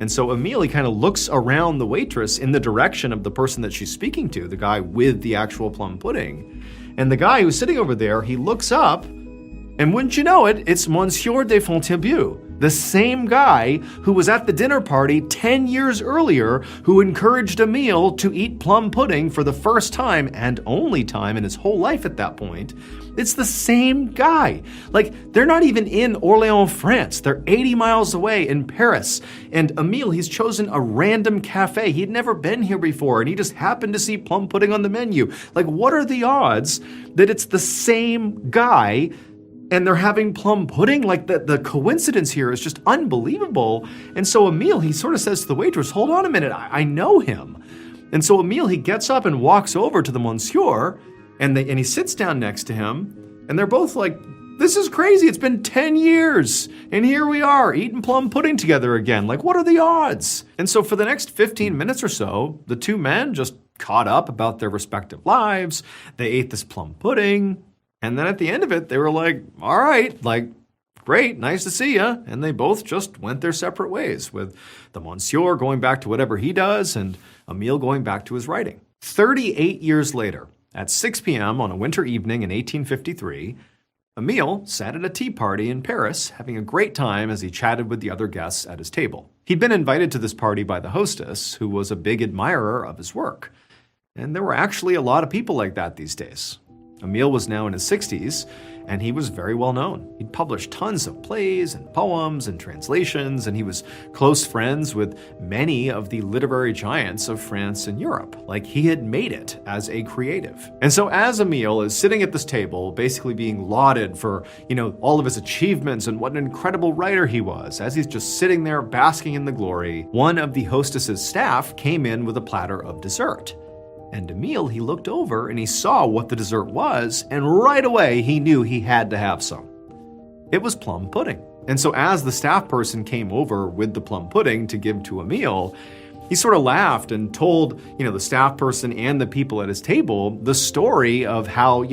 And so Emile, he kind of looks around the waitress in the direction of the person that she's speaking to, the guy with the actual plum pudding. And the guy who's sitting over there, he looks up, and wouldn't you know it, it's Monsieur de Fontainebleau, the same guy who was at the dinner party 10 years earlier, who encouraged Emile to eat plum pudding for the first time and only time in his whole life at that point. It's the same guy. Like, they're not even in Orléans, France. They're 80 miles away in Paris. And Emile, he's chosen a random cafe. He'd never been here before, and he just happened to see plum pudding on the menu. Like, what are the odds that it's the same guy and they're having plum pudding? Like, the coincidence here is just unbelievable. And so Emile, he sort of says to the waitress, hold on a minute, I know him. And so Emile, he gets up and walks over to the monsieur, and he sits down next to him, and they're both like, this is crazy, it's been 10 years, and here we are, eating plum pudding together again. Like, what are the odds? And so for the next 15 minutes or so, the two men just caught up about their respective lives. They ate this plum pudding, and then at the end of it, they were like, all right, like, great, nice to see ya. And they both just went their separate ways, with the monsieur going back to whatever he does and Emile going back to his writing. 38 years later, at 6 p.m. on a winter evening in 1853, Emile sat at a tea party in Paris, having a great time as he chatted with the other guests at his table. He'd been invited to this party by the hostess, who was a big admirer of his work. And there were actually a lot of people like that these days. Emile was now in his 60s, and he was very well known. He'd published tons of plays and poems and translations, and he was close friends with many of the literary giants of France and Europe. Like, he had made it as a creative. And so as Emile is sitting at this table, basically being lauded for, all of his achievements and what an incredible writer he was, as he's just sitting there basking in the glory, one of the hostess's staff came in with a platter of dessert. And Emile, he looked over and he saw what the dessert was, and right away he knew he had to have some. It was plum pudding. And so as the staff person came over with the plum pudding to give to Emile, he sort of laughed and told, the staff person and the people at his table the story of how,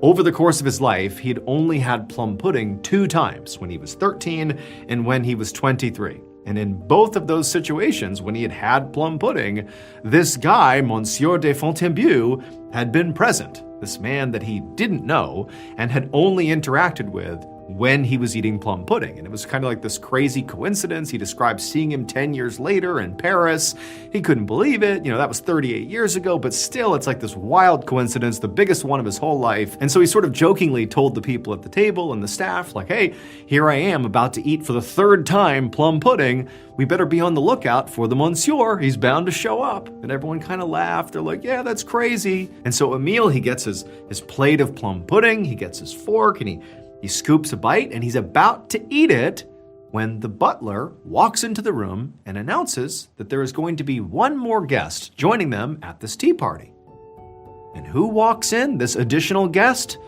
over the course of his life, he'd only had plum pudding 2 times, when he was 13 and when he was 23. And in both of those situations, when he had had plum pudding, this guy, Monsieur de Fontainebleau, had been present. This man that he didn't know and had only interacted with when he was eating plum pudding. And it was kind of like this crazy coincidence. He described seeing him 10 years later in Paris. He couldn't believe it. That was 38 years ago, but still, it's like this wild coincidence, the biggest one of his whole life. And so he sort of jokingly told the people at the table and the staff, like, hey, here I am about to eat for the 3rd time plum pudding. We better be on the lookout for the monsieur. He's bound to show up. And everyone kind of laughed. They're like, yeah, that's crazy. And so Emile, he gets his plate of plum pudding, he gets his fork, and he scoops a bite, and he's about to eat it when the butler walks into the room and announces that there is going to be one more guest joining them at this tea party. And who walks in, this additional guest?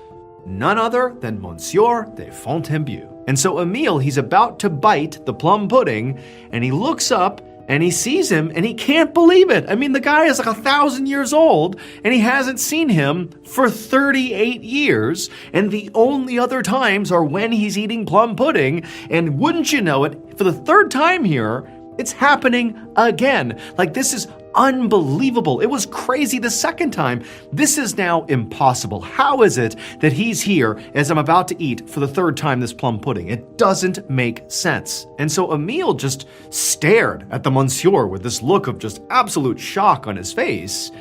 None other than Monsieur de Fontainebleau. And so Emile, he's about to bite the plum pudding, and he looks up and he sees him and he can't believe it. I mean, the guy is like 1,000 years old and he hasn't seen him for 38 years. And the only other times are when he's eating plum pudding. And wouldn't you know it, for the third time here, it's happening again. Like, this is unbelievable. It was crazy the second time. This is now impossible. How is it that he's here as I'm about to eat for the third time this plum pudding? It doesn't make sense. And so Emile just stared at the monsieur with this look of just absolute shock on his face.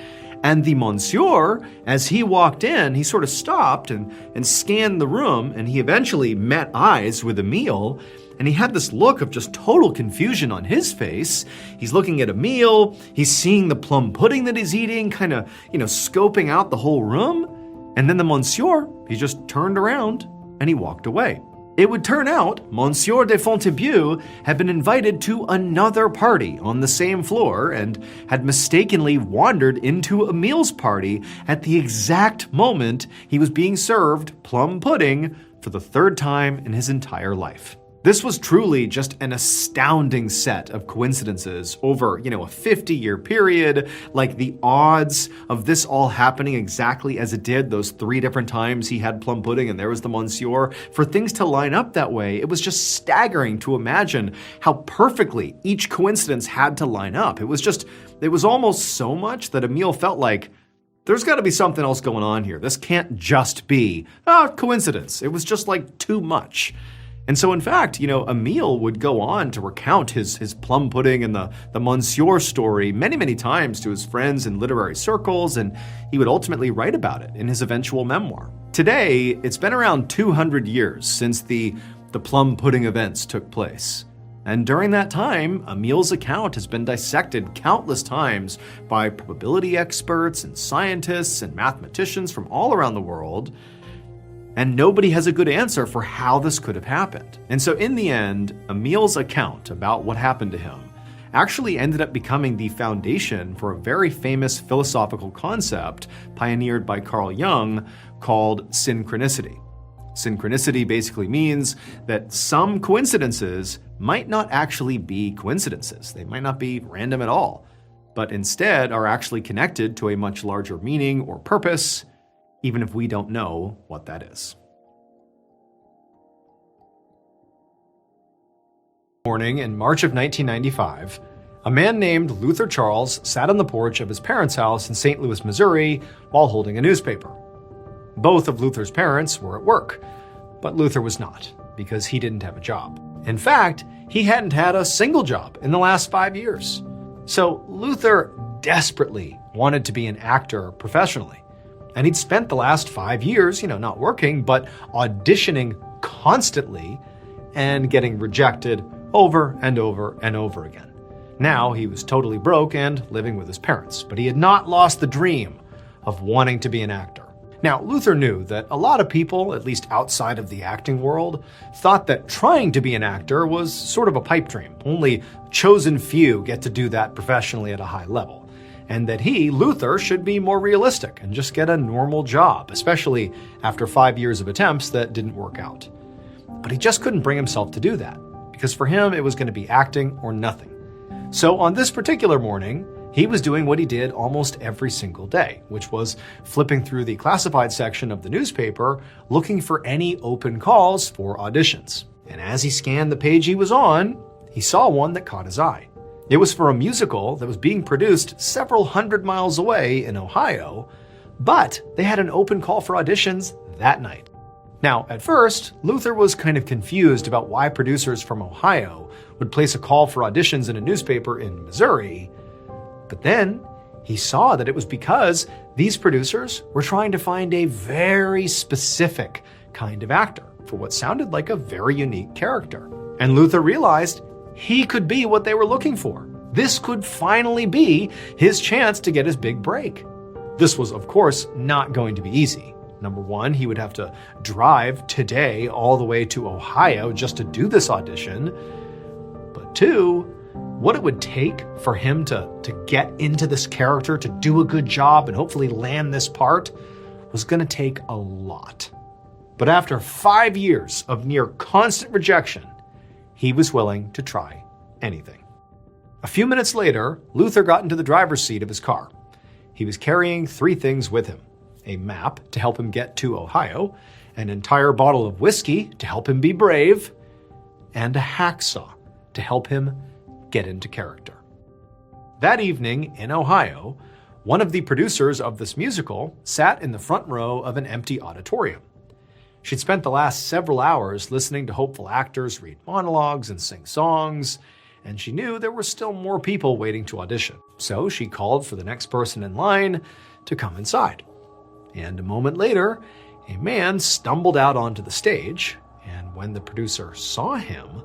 And the monsieur, as he walked in, he sort of stopped and scanned the room, and he eventually met eyes with Emile. And he had this look of just total confusion on his face. He's looking at Emile, he's seeing the plum pudding that he's eating, kind of, scoping out the whole room. And then the monsieur, he just turned around and he walked away. It would turn out Monsieur de Fontaibu had been invited to another party on the same floor and had mistakenly wandered into Emile's party at the exact moment he was being served plum pudding for the third time in his entire life. This was truly just an astounding set of coincidences over, a 50-year period. Like, the odds of this all happening exactly as it did those 3 different times he had plum pudding and there was the monsieur, for things to line up that way, it was just staggering to imagine how perfectly each coincidence had to line up. It was almost so much that Emile felt like, there's got to be something else going on here. This can't just be coincidence. It was just like too much. And so, in fact, Emile would go on to recount his plum pudding and the monsieur story many, many times to his friends in literary circles, and he would ultimately write about it in his eventual memoir. Today, it's been around 200 years since the plum pudding events took place. And during that time, Emile's account has been dissected countless times by probability experts and scientists and mathematicians from all around the world. And nobody has a good answer for how this could have happened. And so in the end, Emile's account about what happened to him actually ended up becoming the foundation for a very famous philosophical concept pioneered by Carl Jung called synchronicity. Synchronicity basically means that some coincidences might not actually be coincidences. They might not be random at all, but instead are actually connected to a much larger meaning or purpose, even if we don't know what that is. Morning in March of 1995, a man named Luther Charles sat on the porch of his parents' house in St. Louis, Missouri, while holding a newspaper. Both of Luther's parents were at work, but Luther was not, because he didn't have a job. In fact, he hadn't had a single job in the last 5 years. So Luther desperately wanted to be an actor professionally. And he'd spent the last 5 years, not working, but auditioning constantly and getting rejected over and over and over again. Now he was totally broke and living with his parents, but he had not lost the dream of wanting to be an actor. Now, Luther knew that a lot of people, at least outside of the acting world, thought that trying to be an actor was sort of a pipe dream. Only chosen few get to do that professionally at a high level. And that he, Luther, should be more realistic and just get a normal job, especially after 5 years of attempts that didn't work out. But he just couldn't bring himself to do that, because for him it was going to be acting or nothing. So on this particular morning, he was doing what he did almost every single day, which was flipping through the classified section of the newspaper, looking for any open calls for auditions. And as he scanned the page he was on, he saw one that caught his eye. It was for a musical that was being produced several hundred miles away in Ohio, but they had an open call for auditions that night. Now, at first, Luther was kind of confused about why producers from Ohio would place a call for auditions in a newspaper in Missouri, but then he saw that it was because these producers were trying to find a very specific kind of actor for what sounded like a very unique character. And Luther realized he could be what they were looking for. This could finally be his chance to get his big break. This was, of course, not going to be easy. Number one, he would have to drive today all the way to Ohio just to do this audition. But two, what it would take for him to get into this character, to do a good job and hopefully land this part, was going to take a lot. But after 5 years of near constant rejection, he was willing to try anything. A few minutes later, Luther got into the driver's seat of his car. He was carrying 3 things with him: a map to help him get to Ohio, an entire bottle of whiskey to help him be brave, and a hacksaw to help him get into character. That evening in Ohio, one of the producers of this musical sat in the front row of an empty auditorium. She'd spent the last several hours listening to hopeful actors read monologues and sing songs, and she knew there were still more people waiting to audition. So she called for the next person in line to come inside. And a moment later, a man stumbled out onto the stage, and when the producer saw him,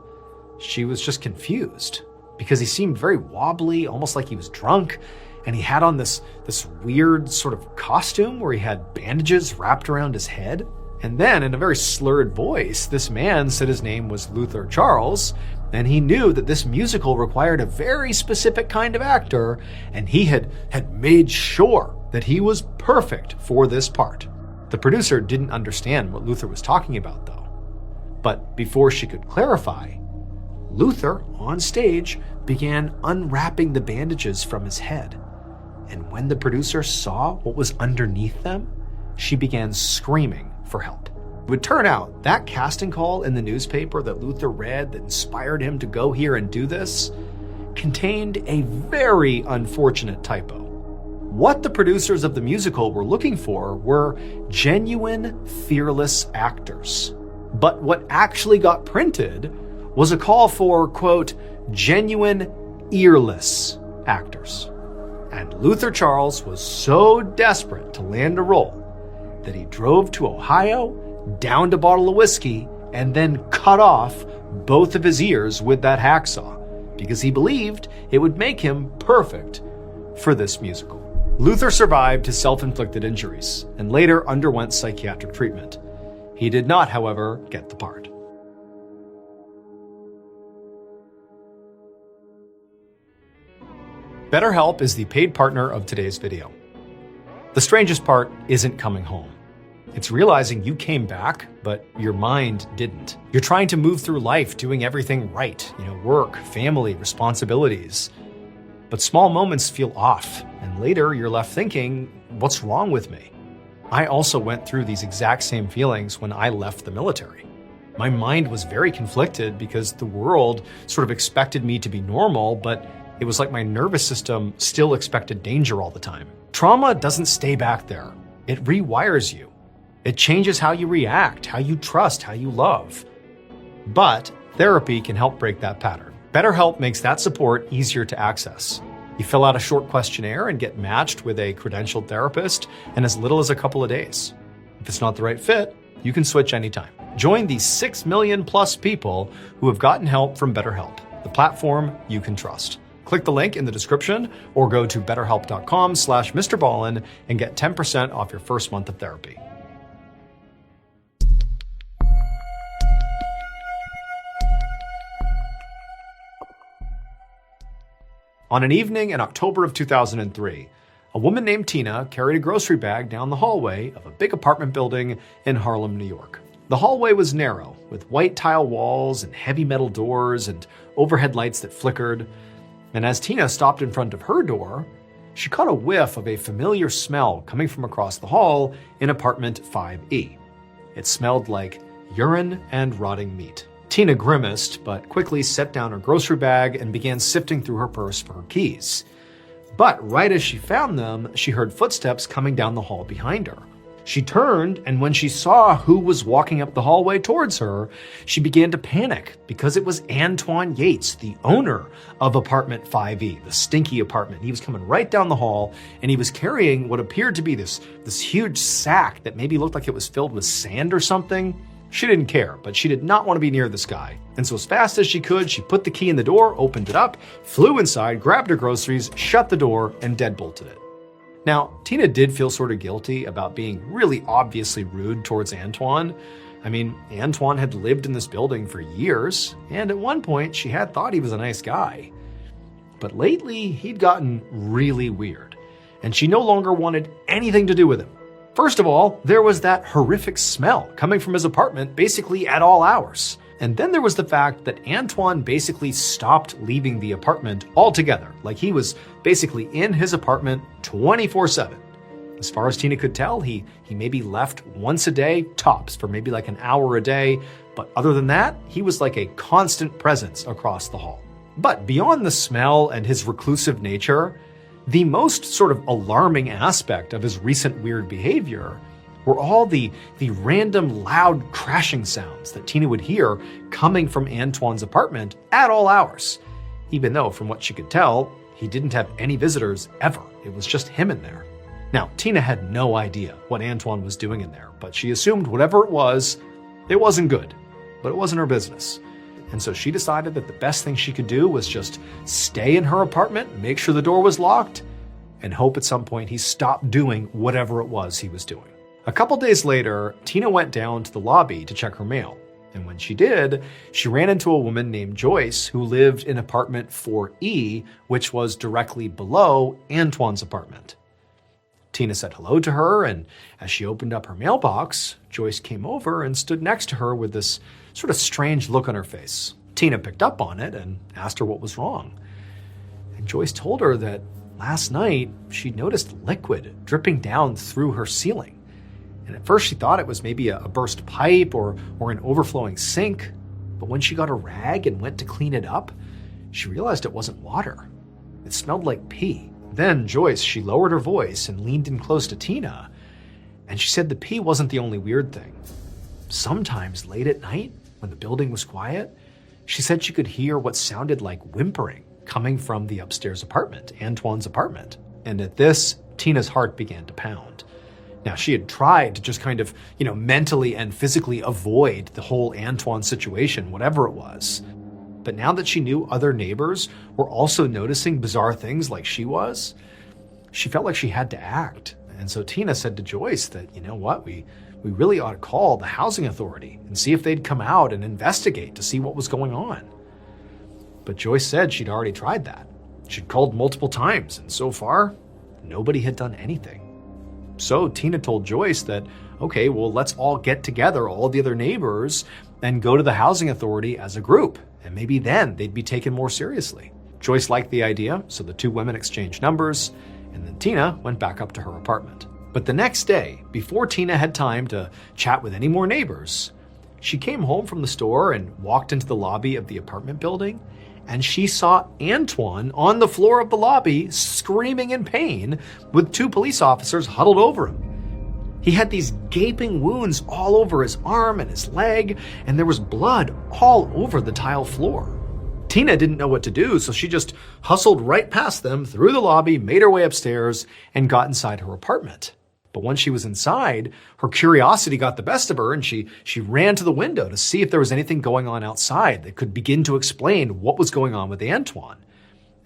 she was just confused because he seemed very wobbly, almost like he was drunk, and he had on this weird sort of costume where he had bandages wrapped around his head. And then, in a very slurred voice, this man said his name was Luther Charles, and he knew that this musical required a very specific kind of actor, and he had made sure that he was perfect for this part. The producer didn't understand what Luther was talking about, though. But before she could clarify, Luther, on stage, began unwrapping the bandages from his head. And when the producer saw what was underneath them, she began screaming for help. It would turn out that casting call in the newspaper that Luther read that inspired him to go here and do this contained a very unfortunate typo. What the producers of the musical were looking for were genuine, fearless actors. But what actually got printed was a call for, quote, genuine, earless actors. And Luther Charles was so desperate to land a role that he drove to Ohio, downed a bottle of whiskey, and then cut off both of his ears with that hacksaw because he believed it would make him perfect for this musical. Luther survived his self-inflicted injuries and later underwent psychiatric treatment. He did not, however, get the part. BetterHelp is the paid partner of today's video. The strangest part isn't coming home. It's realizing you came back, but your mind didn't. You're trying to move through life doing everything right, work, family, responsibilities. But small moments feel off, and later you're left thinking, what's wrong with me? I also went through these exact same feelings when I left the military. My mind was very conflicted because the world sort of expected me to be normal, but it was like my nervous system still expected danger all the time. Trauma doesn't stay back there. It rewires you. It changes how you react, how you trust, how you love. But therapy can help break that pattern. BetterHelp makes that support easier to access. You fill out a short questionnaire and get matched with a credentialed therapist in as little as a couple of days. If it's not the right fit, you can switch anytime. Join the 6 million plus people who have gotten help from BetterHelp, the platform you can trust. Click the link in the description or go to betterhelp.com/MrBallen and get 10% off your first month of therapy. On an evening in October of 2003, a woman named Tina carried a grocery bag down the hallway of a big apartment building in Harlem, New York. The hallway was narrow, with white tile walls and heavy metal doors and overhead lights that flickered. And as Tina stopped in front of her door, she caught a whiff of a familiar smell coming from across the hall in apartment 5E. It smelled like urine and rotting meat. Tina grimaced, but quickly set down her grocery bag and began sifting through her purse for her keys. But right as she found them, she heard footsteps coming down the hall behind her. She turned, and when she saw who was walking up the hallway towards her, she began to panic because it was Antoine Yates, the owner of apartment 5E, the stinky apartment. He was coming right down the hall, and he was carrying what appeared to be this huge sack that maybe looked like it was filled with sand or something. She didn't care, but she did not want to be near this guy. And so as fast as she could, she put the key in the door, opened it up, flew inside, grabbed her groceries, shut the door, and deadbolted it. Now, Tina did feel sort of guilty about being really obviously rude towards Antoine. I mean, Antoine had lived in this building for years, and at one point she had thought he was a nice guy. But lately, he'd gotten really weird, and she no longer wanted anything to do with him. First of all, there was that horrific smell coming from his apartment basically at all hours. And then there was the fact that Antoine basically stopped leaving the apartment altogether. Like he was basically in his apartment 24/7. As far as Tina could tell, he maybe left once a day, tops, for maybe like an hour a day. But other than that, he was like a constant presence across the hall. But beyond the smell and his reclusive nature, the most sort of alarming aspect of his recent weird behavior were all the random loud crashing sounds that Tina would hear coming from Antoine's apartment at all hours. Even though, from what she could tell, he didn't have any visitors ever. It was just him in there. Now, Tina had no idea what Antoine was doing in there, but she assumed whatever it wasn't good, but it wasn't her business. And so she decided that the best thing she could do was just stay in her apartment, make sure the door was locked, and hope at some point he stopped doing whatever it was he was doing. A couple days later, Tina went down to the lobby to check her mail. And when she did, she ran into a woman named Joyce who lived in apartment 4E, which was directly below Antoine's apartment. Tina said hello to her, and as she opened up her mailbox, Joyce came over and stood next to her with this sort of strange look on her face. Tina picked up on it and asked her what was wrong. And Joyce told her that last night she'd noticed liquid dripping down through her ceiling. And at first she thought it was maybe a burst pipe or an overflowing sink. But when she got a rag and went to clean it up, she realized it wasn't water. It smelled like pee. Then Joyce, she lowered her voice and leaned in close to Tina, and she said the pee wasn't the only weird thing. Sometimes late at night, when the building was quiet, she said she could hear what sounded like whimpering coming from the upstairs apartment, Antoine's apartment. And at this, Tina's heart began to pound. Now, she had tried to just kind of, mentally and physically avoid the whole Antoine situation, whatever it was. But now that she knew other neighbors were also noticing bizarre things like she was, she felt like she had to act. And so Tina said to Joyce that, we really ought to call the housing authority and see if they'd come out and investigate to see what was going on. But Joyce said she'd already tried that. She'd called multiple times, and so far, nobody had done anything. So Tina told Joyce that, okay, well, let's all get together, all the other neighbors, and go to the housing authority as a group. And maybe then they'd be taken more seriously. Joyce liked the idea, so the two women exchanged numbers, and then Tina went back up to her apartment. But the next day, before Tina had time to chat with any more neighbors, she came home from the store and walked into the lobby of the apartment building, and she saw Antoine on the floor of the lobby screaming in pain with two police officers huddled over him. He had these gaping wounds all over his arm and his leg, and there was blood all over the tile floor. Tina didn't know what to do, so she just hustled right past them, through the lobby, made her way upstairs, and got inside her apartment. But once she was inside, her curiosity got the best of her, and she ran to the window to see if there was anything going on outside that could begin to explain what was going on with Antoine.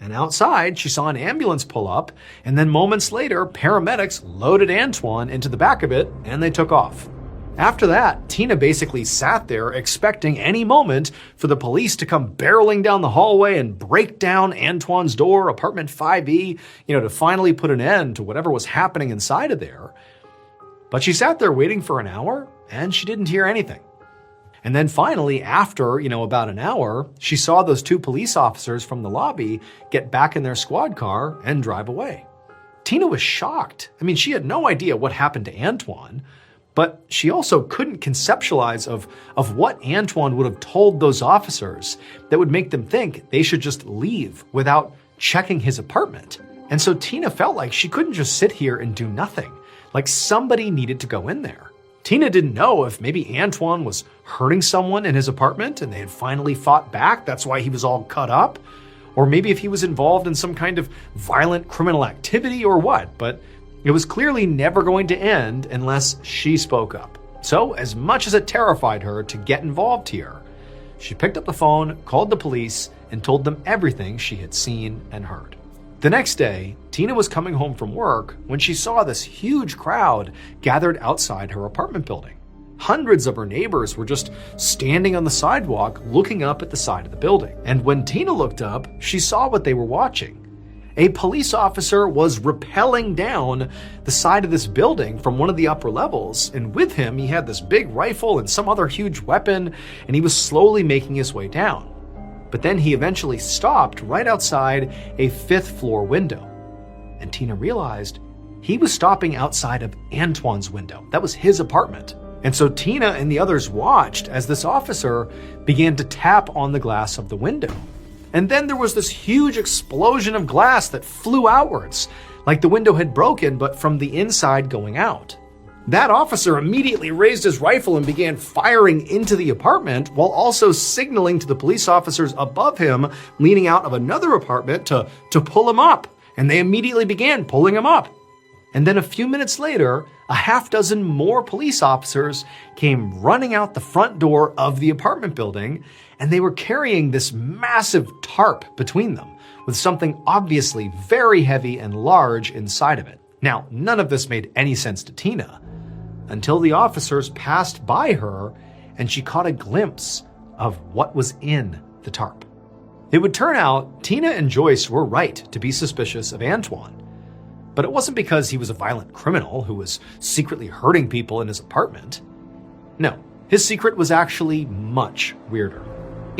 And outside, she saw an ambulance pull up, and then moments later, paramedics loaded Antoine into the back of it, and they took off. After that, Tina basically sat there expecting any moment for the police to come barreling down the hallway and break down Antoine's door, apartment 5E, to finally put an end to whatever was happening inside of there. But she sat there waiting for an hour, and she didn't hear anything. And then finally, after, about an hour, she saw those two police officers from the lobby get back in their squad car and drive away. Tina was shocked. She had no idea what happened to Antoine, but she also couldn't conceptualize of what Antoine would have told those officers that would make them think they should just leave without checking his apartment. And so Tina felt like she couldn't just sit here and do nothing, like somebody needed to go in there. Tina didn't know if maybe Antoine was hurting someone in his apartment and they had finally fought back, that's why he was all cut up, or maybe if he was involved in some kind of violent criminal activity or what, but it was clearly never going to end unless she spoke up. So, as much as it terrified her to get involved here, she picked up the phone, called the police, and told them everything she had seen and heard. The next day, Tina was coming home from work when she saw this huge crowd gathered outside her apartment building. Hundreds of her neighbors were just standing on the sidewalk looking up at the side of the building. And when Tina looked up, she saw what they were watching. A police officer was rappelling down the side of this building from one of the upper levels, and with him he had this big rifle and some other huge weapon, and he was slowly making his way down. But then he eventually stopped right outside a 5th floor window. And Tina realized he was stopping outside of Antoine's window. That was his apartment. And so Tina and the others watched as this officer began to tap on the glass of the window. And then there was this huge explosion of glass that flew outwards, like the window had broken, but from the inside going out. That officer immediately raised his rifle and began firing into the apartment while also signaling to the police officers above him, leaning out of another apartment, to pull him up. And they immediately began pulling him up. And then a few minutes later, a half dozen more police officers came running out the front door of the apartment building, and they were carrying this massive tarp between them, with something obviously very heavy and large inside of it. Now, none of this made any sense to Tina, until the officers passed by her and she caught a glimpse of what was in the tarp. It would turn out Tina and Joyce were right to be suspicious of Antoine. But it wasn't because he was a violent criminal who was secretly hurting people in his apartment. No, his secret was actually much weirder.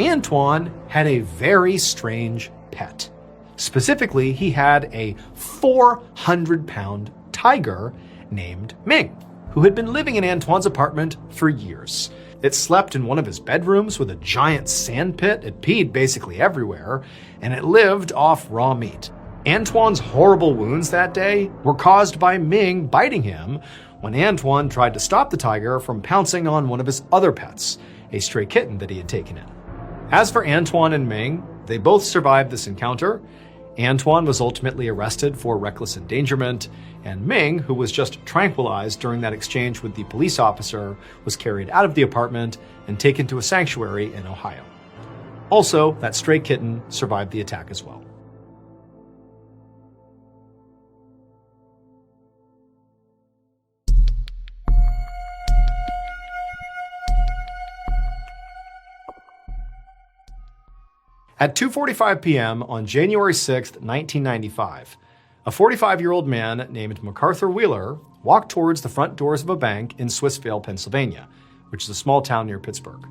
Antoine had a very strange pet. Specifically, he had a 400-pound tiger named Ming, who had been living in Antoine's apartment for years. It slept in one of his bedrooms with a giant sand pit. It peed basically everywhere, and it lived off raw meat. Antoine's horrible wounds that day were caused by Ming biting him when Antoine tried to stop the tiger from pouncing on one of his other pets, a stray kitten that he had taken in. As for Antoine and Ming, they both survived this encounter. Antoine was ultimately arrested for reckless endangerment, and Ming, who was just tranquilized during that exchange with the police officer, was carried out of the apartment and taken to a sanctuary in Ohio. Also, that stray kitten survived the attack as well. At 2:45 p.m. on January 6, 1995, a 45-year-old man named MacArthur Wheeler walked towards the front doors of a bank in Swissvale, Pennsylvania, which is a small town near Pittsburgh.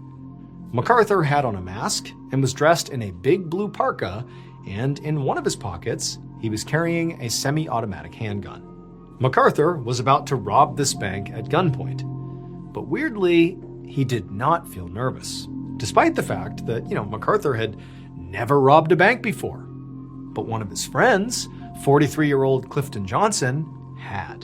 MacArthur had on a mask and was dressed in a big blue parka, and in one of his pockets, he was carrying a semi-automatic handgun. MacArthur was about to rob this bank at gunpoint, but weirdly, he did not feel nervous, despite the fact that, MacArthur had never robbed a bank before. But one of his friends, 43-year-old Clifton Johnson, had.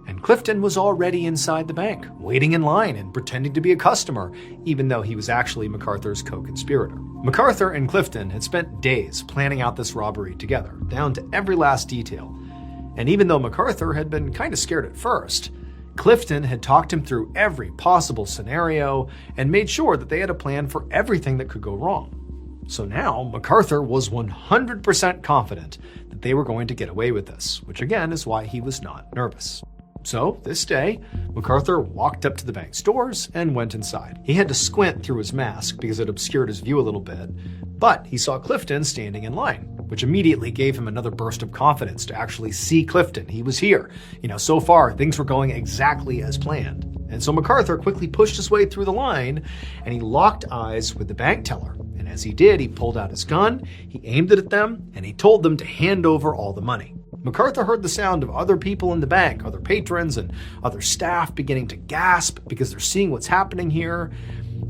And Clifton was already inside the bank, waiting in line and pretending to be a customer, even though he was actually MacArthur's co-conspirator. MacArthur and Clifton had spent days planning out this robbery together, down to every last detail. And even though MacArthur had been kind of scared at first, Clifton had talked him through every possible scenario and made sure that they had a plan for everything that could go wrong. So now, MacArthur was 100% confident that they were going to get away with this, which again is why he was not nervous. So, this day, MacArthur walked up to the bank's doors and went inside. He had to squint through his mask because it obscured his view a little bit, but he saw Clifton standing in line, which immediately gave him another burst of confidence to actually see Clifton. He was here. So far, things were going exactly as planned. And so MacArthur quickly pushed his way through the line, and he locked eyes with the bank teller. And as he did, he pulled out his gun, he aimed it at them, and he told them to hand over all the money. MacArthur heard the sound of other people in the bank, other patrons and other staff beginning to gasp because they're seeing what's happening here.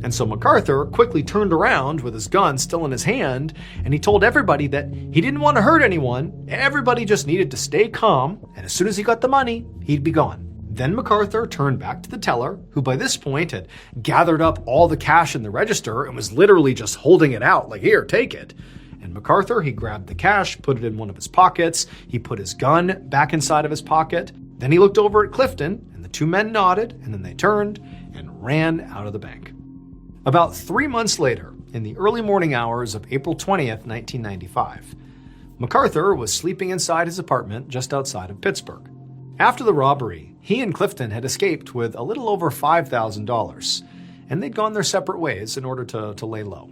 And so MacArthur quickly turned around with his gun still in his hand, and he told everybody that he didn't want to hurt anyone. Everybody just needed to stay calm, and as soon as he got the money, he'd be gone. Then MacArthur turned back to the teller, who by this point had gathered up all the cash in the register and was literally just holding it out, like, here, take it. And MacArthur, he grabbed the cash, put it in one of his pockets, he put his gun back inside of his pocket, then he looked over at Clifton, and the two men nodded, and then they turned and ran out of the bank. About 3 months later, in the early morning hours of April 20th, 1995, MacArthur was sleeping inside his apartment just outside of Pittsburgh. After the robbery, he and Clifton had escaped with a little over $5,000, and they'd gone their separate ways in order to lay low.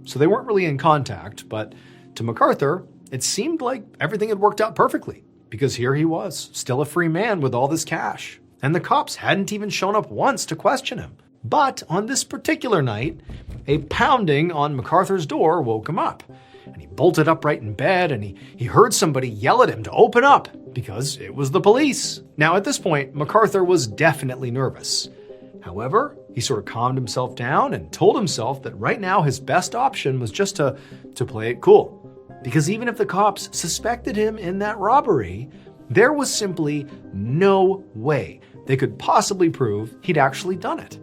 So they weren't really in contact, but to MacArthur, it seemed like everything had worked out perfectly, because here he was, still a free man with all this cash. And the cops hadn't even shown up once to question him. But on this particular night, a pounding on MacArthur's door woke him up. And he bolted upright in bed, and he heard somebody yell at him to open up, because it was the police. Now at this point, MacArthur was definitely nervous. However, he sort of calmed himself down and told himself that right now his best option was just to play it cool. Because even if the cops suspected him in that robbery, there was simply no way they could possibly prove he'd actually done it.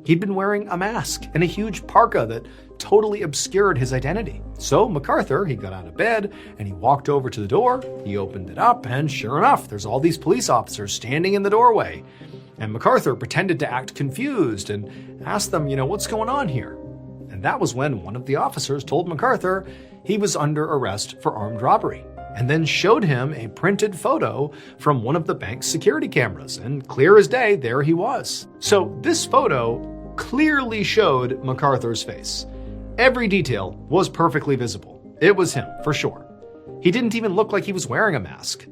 He'd been wearing a mask and a huge parka that totally obscured his identity. So MacArthur, he got out of bed and he walked over to the door, he opened it up, and sure enough, there's all these police officers standing in the doorway. And MacArthur pretended to act confused and asked them, what's going on here? And that was when one of the officers told MacArthur he was under arrest for armed robbery, and then showed him a printed photo from one of the bank's security cameras, and clear as day, there he was. So this photo clearly showed MacArthur's face. Every detail was perfectly visible. It was him, for sure. He didn't even look like he was wearing a mask.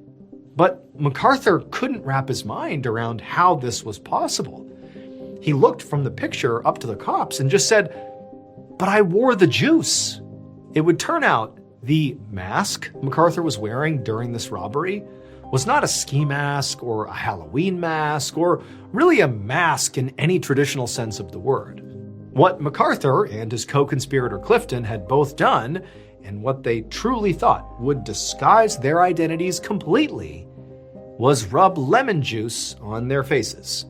But MacArthur couldn't wrap his mind around how this was possible. He looked from the picture up to the cops and just said, "But I wore the juice." It would turn out the mask MacArthur was wearing during this robbery was not a ski mask or a Halloween mask or really a mask in any traditional sense of the word. What MacArthur and his co-conspirator Clifton had both done, and what they truly thought would disguise their identities completely, was rub lemon juice on their faces.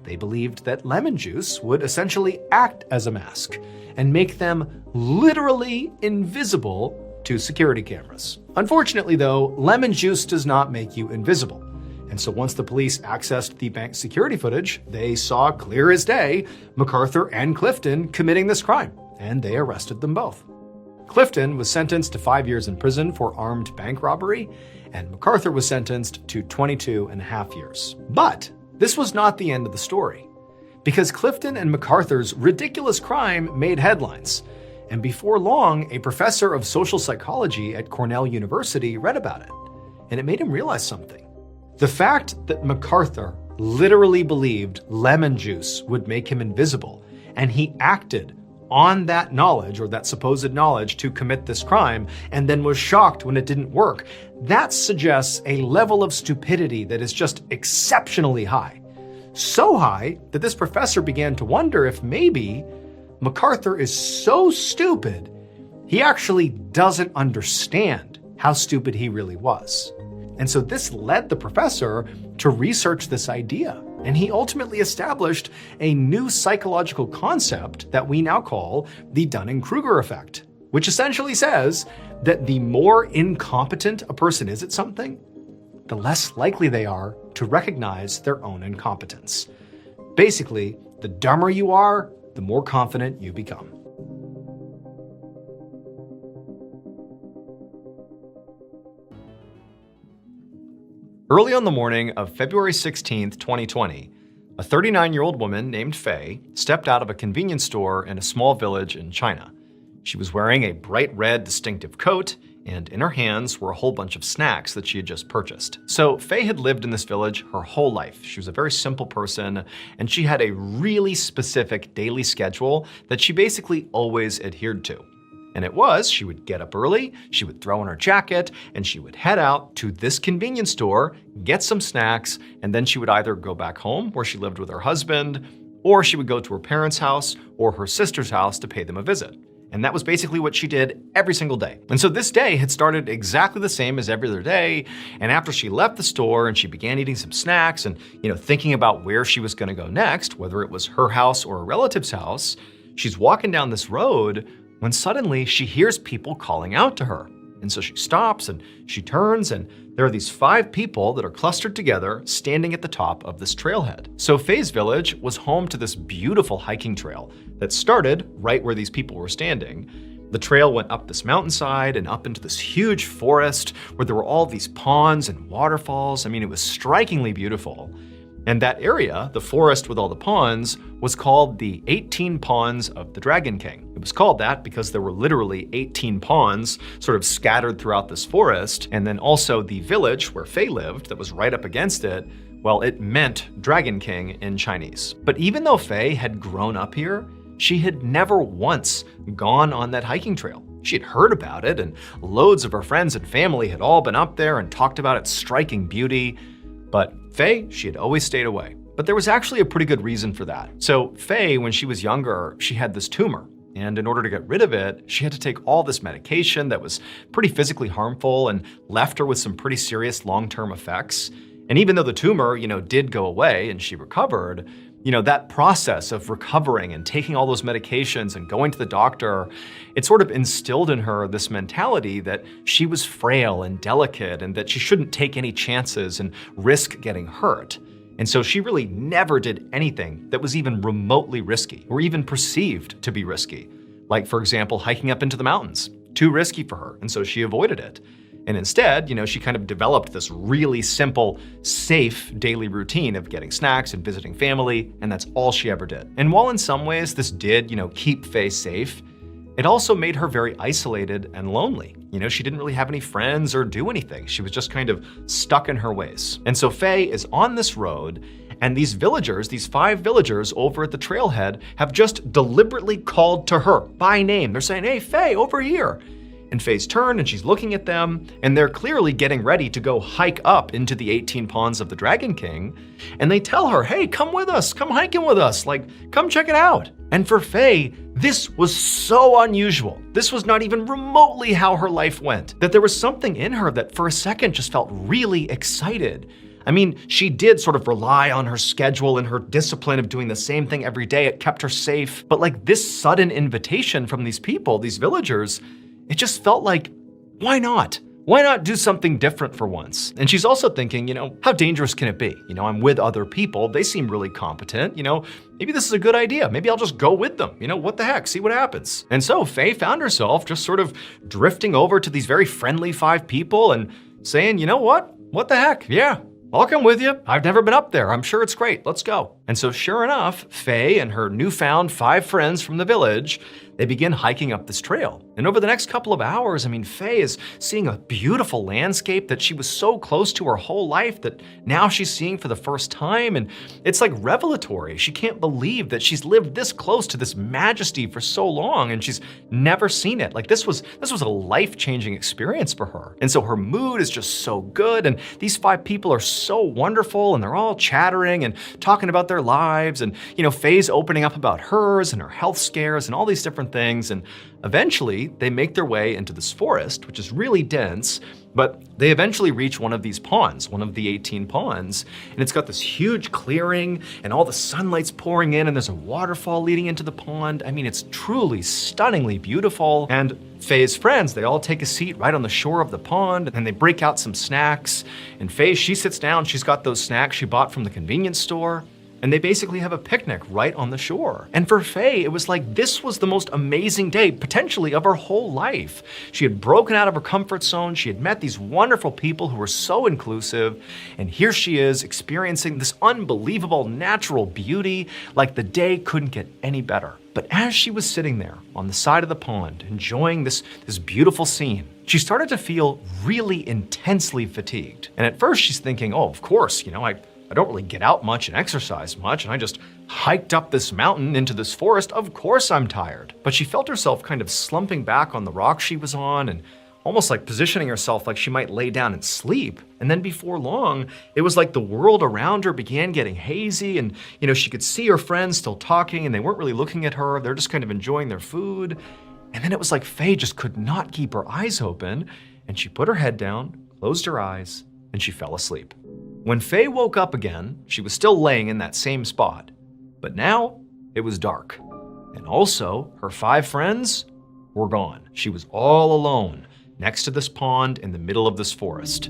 They believed that lemon juice would essentially act as a mask and make them literally invisible to security cameras. Unfortunately though, lemon juice does not make you invisible. And so once the police accessed the bank security footage, they saw clear as day MacArthur and Clifton committing this crime, and they arrested them both. Clifton was sentenced to 5 years in prison for armed bank robbery, and MacArthur was sentenced to 22.5 years. But this was not the end of the story, because Clifton and MacArthur's ridiculous crime made headlines. And before long, a professor of social psychology at Cornell University read about it, and it made him realize something. The fact that MacArthur literally believed lemon juice would make him invisible, and he acted on that knowledge, or that supposed knowledge, to commit this crime, and then was shocked when it didn't work, that suggests a level of stupidity that is just exceptionally high. So high that this professor began to wonder if maybe MacArthur is so stupid, he actually doesn't understand how stupid he really was. And so this led the professor to research this idea, and he ultimately established a new psychological concept that we now call the Dunning-Kruger effect, which essentially says that the more incompetent a person is at something, the less likely they are to recognize their own incompetence. Basically, the dumber you are, the more confident you become. Early on the morning of February 16th, 2020, a 39-year-old woman named Faye stepped out of a convenience store in a small village in China. She was wearing a bright red distinctive coat, and in her hands were a whole bunch of snacks that she had just purchased. So Faye had lived in this village her whole life. She was a very simple person, and she had a really specific daily schedule that she basically always adhered to. And it was, she would get up early, she would throw on her jacket, and she would head out to this convenience store, get some snacks, and then she would either go back home where she lived with her husband, or she would go to her parents' house or her sister's house to pay them a visit. And that was basically what she did every single day. And so this day had started exactly the same as every other day. And after she left the store and she began eating some snacks and, thinking about where she was gonna go next, whether it was her house or a relative's house, she's walking down this road when suddenly she hears people calling out to her. And so she stops and she turns, and there are these 5 people that are clustered together standing at the top of this trailhead. So Faye's village was home to this beautiful hiking trail that started right where these people were standing. The trail went up this mountainside and up into this huge forest where there were all these ponds and waterfalls. I mean, it was strikingly beautiful. And that area, the forest with all the ponds, was called the 18 Ponds of the Dragon King. It was called that because there were literally 18 ponds sort of scattered throughout this forest. And then also the village where Faye lived that was right up against it, well, it meant Dragon King in Chinese. But even though Faye had grown up here, she had never once gone on that hiking trail. She had heard about it, and loads of her friends and family had all been up there and talked about its striking beauty. But Faye, she had always stayed away. But there was actually a pretty good reason for that. So Faye, when she was younger, she had this tumor. And in order to get rid of it, she had to take all this medication that was pretty physically harmful and left her with some pretty serious long-term effects. And even though the tumor, did go away and she recovered, that process of recovering and taking all those medications and going to the doctor, it sort of instilled in her this mentality that she was frail and delicate and that she shouldn't take any chances and risk getting hurt. And so she really never did anything that was even remotely risky or even perceived to be risky. Like, for example, hiking up into the mountains. Too risky for her, and so she avoided it. And instead, she kind of developed this really simple, safe daily routine of getting snacks and visiting family, and that's all she ever did. And while in some ways this did, keep Faye safe, it also made her very isolated and lonely. She didn't really have any friends or do anything. She was just kind of stuck in her ways. And so Faye is on this road, and these villagers, these 5 villagers over at the trailhead, have just deliberately called to her by name. They're saying, "Hey, Faye, over here." And Faye's turned and she's looking at them, and they're clearly getting ready to go hike up into the 18 Ponds of the Dragon King. And they tell her, "Hey, come with us, come hiking with us, come check it out." And for Faye, this was so unusual. This was not even remotely how her life went, that there was something in her that for a second just felt really excited. I mean, she did sort of rely on her schedule and her discipline of doing the same thing every day. It kept her safe. But this sudden invitation from these people, these villagers, it just felt like, why not? Why not do something different for once? And she's also thinking, how dangerous can it be? I'm with other people. They seem really competent. Maybe this is a good idea. Maybe I'll just go with them. What the heck? See what happens. And so Faye found herself just sort of drifting over to these very friendly 5 people and saying, "You know what? What the heck? Yeah, I'll come with you. I've never been up there. I'm sure it's great. Let's go." And so sure enough, Faye and her newfound 5 friends from the village, they begin hiking up this trail. And over the next couple of hours, Faye is seeing a beautiful landscape that she was so close to her whole life that now she's seeing for the first time. And it's like revelatory. She can't believe that she's lived this close to this majesty for so long and she's never seen it. This was a life-changing experience for her. And so her mood is just so good. And these 5 people are so wonderful, and they're all chattering and talking about their lives. And, Faye's opening up about hers and her health scares and all these different things. And eventually they make their way into this forest, which is really dense, but they eventually reach one of these ponds, one of the 18 ponds, and it's got this huge clearing and all the sunlight's pouring in, and there's a waterfall leading into the pond. It's truly stunningly beautiful. And Faye's friends, they all take a seat right on the shore of the pond, and they break out some snacks. And Faye, she sits down, she's got those snacks she bought from the convenience store. And they basically have a picnic right on the shore. And for Faye, it was like this was the most amazing day, potentially, of her whole life. She had broken out of her comfort zone. She had met these wonderful people who were so inclusive. And here she is experiencing this unbelievable natural beauty, like the day couldn't get any better. But as she was sitting there on the side of the pond, enjoying this beautiful scene, she started to feel really intensely fatigued. And at first she's thinking, oh, of course, I don't really get out much and exercise much, and I just hiked up this mountain into this forest. Of course I'm tired. But she felt herself kind of slumping back on the rock she was on and almost like positioning herself like she might lay down and sleep. And then before long, it was like the world around her began getting hazy, and she could see her friends still talking and they weren't really looking at her. They're just kind of enjoying their food. And then it was like Faye just could not keep her eyes open, and she put her head down, closed her eyes, and she fell asleep. When Faye woke up again, she was still laying in that same spot, but now it was dark. And also, her 5 friends were gone. She was all alone next to this pond in the middle of this forest.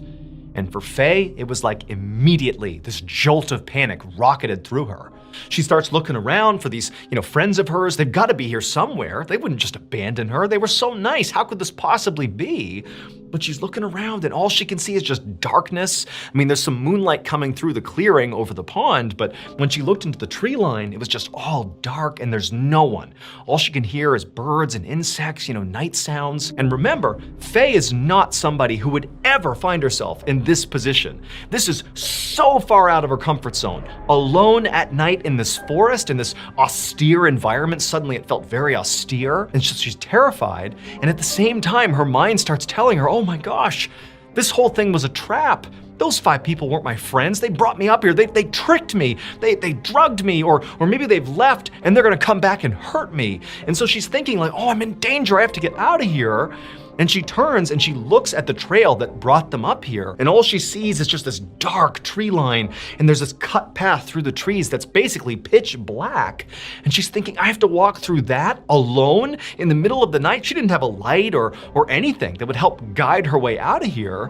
And for Faye, it was like immediately this jolt of panic rocketed through her. She starts looking around for these, friends of hers. They've got to be here somewhere. They wouldn't just abandon her. They were so nice. How could this possibly be? But she's looking around and all she can see is just darkness. I mean, there's some moonlight coming through the clearing over the pond, but when she looked into the tree line, it was just all dark and there's no one. All she can hear is birds and insects, night sounds. And remember, Faye is not somebody who would ever find herself in this position. This is so far out of her comfort zone. Alone at night in this forest, in this austere environment, suddenly it felt very austere, and she's terrified. And at the same time, her mind starts telling her, oh my gosh, this whole thing was a trap. Those 5 people weren't my friends. They brought me up here. They tricked me. They drugged me, or maybe they've left and they're gonna come back and hurt me. And so she's thinking like, oh, I'm in danger. I have to get out of here. And she turns and she looks at the trail that brought them up here. And all she sees is just this dark tree line. And there's this cut path through the trees that's basically pitch black. And she's thinking, I have to walk through that alone in the middle of the night. She didn't have a light or anything that would help guide her way out of here.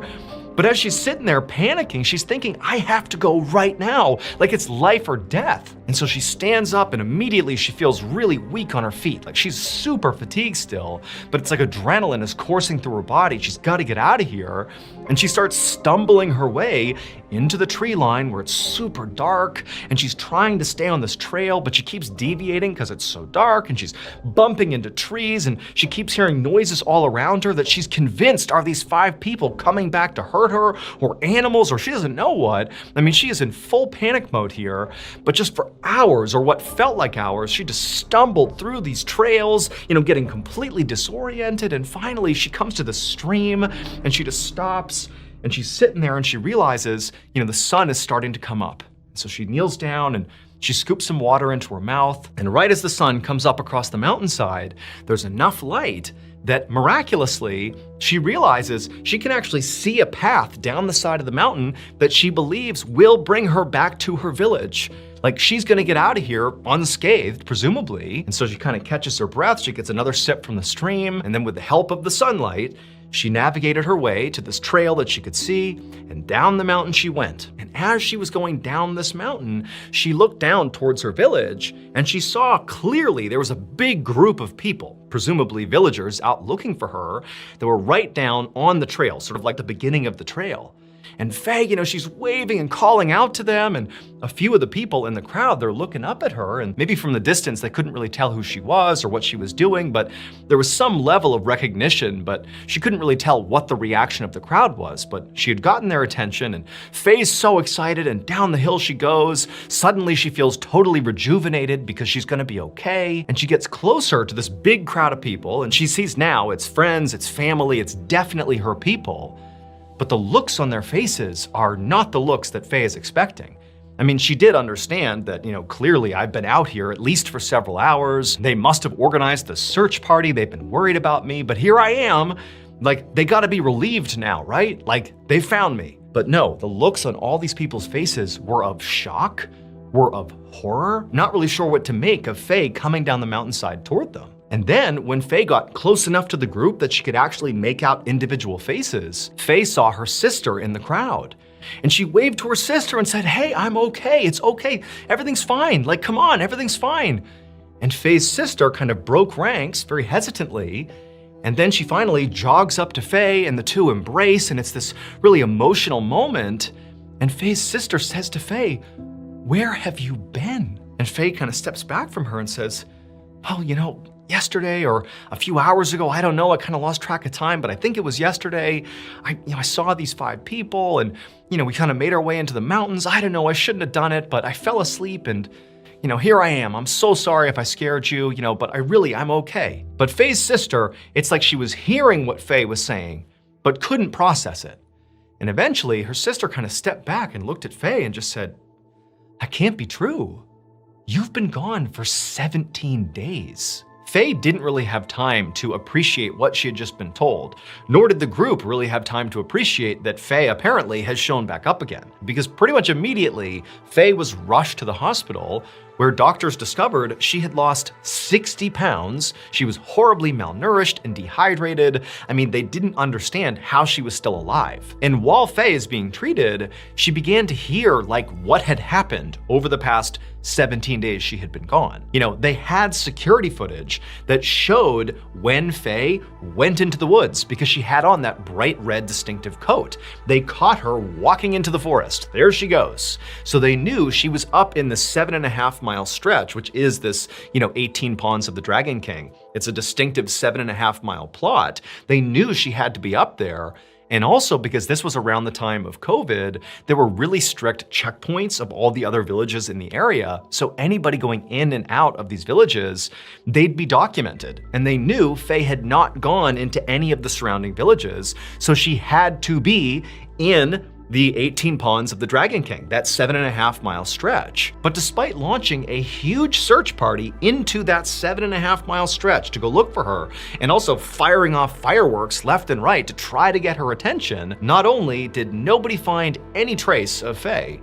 But as she's sitting there panicking, she's thinking, I have to go right now, like it's life or death. And so she stands up and immediately she feels really weak on her feet. Like she's super fatigued still, but it's like adrenaline is coursing through her body. She's got to get out of here. And she starts stumbling her way into the tree line where it's super dark. And she's trying to stay on this trail, but she keeps deviating because it's so dark, and she's bumping into trees, and she keeps hearing noises all around her that she's convinced are these 5 people coming back to hurt her, or animals, or she doesn't know what. I mean, she is in full panic mode here, but just for hours, or what felt like hours, she just stumbled through these trails, getting completely disoriented, and finally she comes to the stream and she just stops and she's sitting there and she realizes, the sun is starting to come up. So she kneels down and she scoops some water into her mouth, and right as the sun comes up across the mountainside, there's enough light that miraculously, she realizes she can actually see a path down the side of the mountain that she believes will bring her back to her village. Like she's gonna get out of here unscathed, presumably. And so she kind of catches her breath, she gets another sip from the stream, and then with the help of the sunlight, she navigated her way to this trail that she could see, and down the mountain she went. And as she was going down this mountain, she looked down towards her village, and she saw clearly there was a big group of people, presumably villagers, out looking for her, that were right down on the trail, sort of like the beginning of the trail. And Faye, she's waving and calling out to them, and a few of the people in the crowd, they're looking up at her, and maybe from the distance they couldn't really tell who she was or what she was doing, but there was some level of recognition, but she couldn't really tell what the reaction of the crowd was. But she had gotten their attention, and Faye's so excited, and down the hill she goes. Suddenly she feels totally rejuvenated because she's gonna be okay, and she gets closer to this big crowd of people, and she sees now it's friends, it's family, it's definitely her people. But the looks on their faces are not the looks that Faye is expecting. I mean, she did understand that, clearly I've been out here at least for several hours. They must have organized the search party. They've been worried about me, but here I am. Like, they gotta be relieved now, right? Like, they found me. But no, the looks on all these people's faces were of shock, were of horror, not really sure what to make of Faye coming down the mountainside toward them. And then, when Faye got close enough to the group that she could actually make out individual faces, Faye saw her sister in the crowd. And she waved to her sister and said, hey, I'm okay, it's okay, everything's fine, like, come on, everything's fine. And Faye's sister kind of broke ranks very hesitantly, and then she finally jogs up to Faye and the two embrace, and it's this really emotional moment. And Faye's sister says to Faye, where have you been? And Faye kind of steps back from her and says, well, yesterday or a few hours ago, I don't know, I kind of lost track of time, but I think it was yesterday. I saw these 5 people and, we kind of made our way into the mountains. I don't know, I shouldn't have done it, but I fell asleep and, here I am. I'm so sorry if I scared you, but I'm okay. But Faye's sister, it's like she was hearing what Faye was saying, but couldn't process it. And eventually her sister kind of stepped back and looked at Faye and just said, that can't be true. You've been gone for 17 days. Faye didn't really have time to appreciate what she had just been told, nor did the group really have time to appreciate that Faye apparently has shown back up again. Because pretty much immediately, Faye was rushed to the hospital where doctors discovered she had lost 60 pounds. She was horribly malnourished and dehydrated. I mean, they didn't understand how she was still alive. And while Faye is being treated, she began to hear like what had happened over the past 17 days she had been gone. You know, they had security footage that showed when Faye went into the woods because she had on that bright red distinctive coat. They caught her walking into the forest. There she goes. So they knew she was up in the 7.5-mile stretch, which is this, 18 Ponds of the Dragon King. It's a distinctive 7.5-mile plot. They knew she had to be up there. And also because this was around the time of COVID, there were really strict checkpoints of all the other villages in the area. So anybody going in and out of these villages, they'd be documented. And they knew Faye had not gone into any of the surrounding villages. So she had to be in the 18 Ponds of the Dragon King, that 7.5-mile stretch. But despite launching a huge search party into that 7.5-mile stretch to go look for her, and also firing off fireworks left and right to try to get her attention, not only did nobody find any trace of Faye,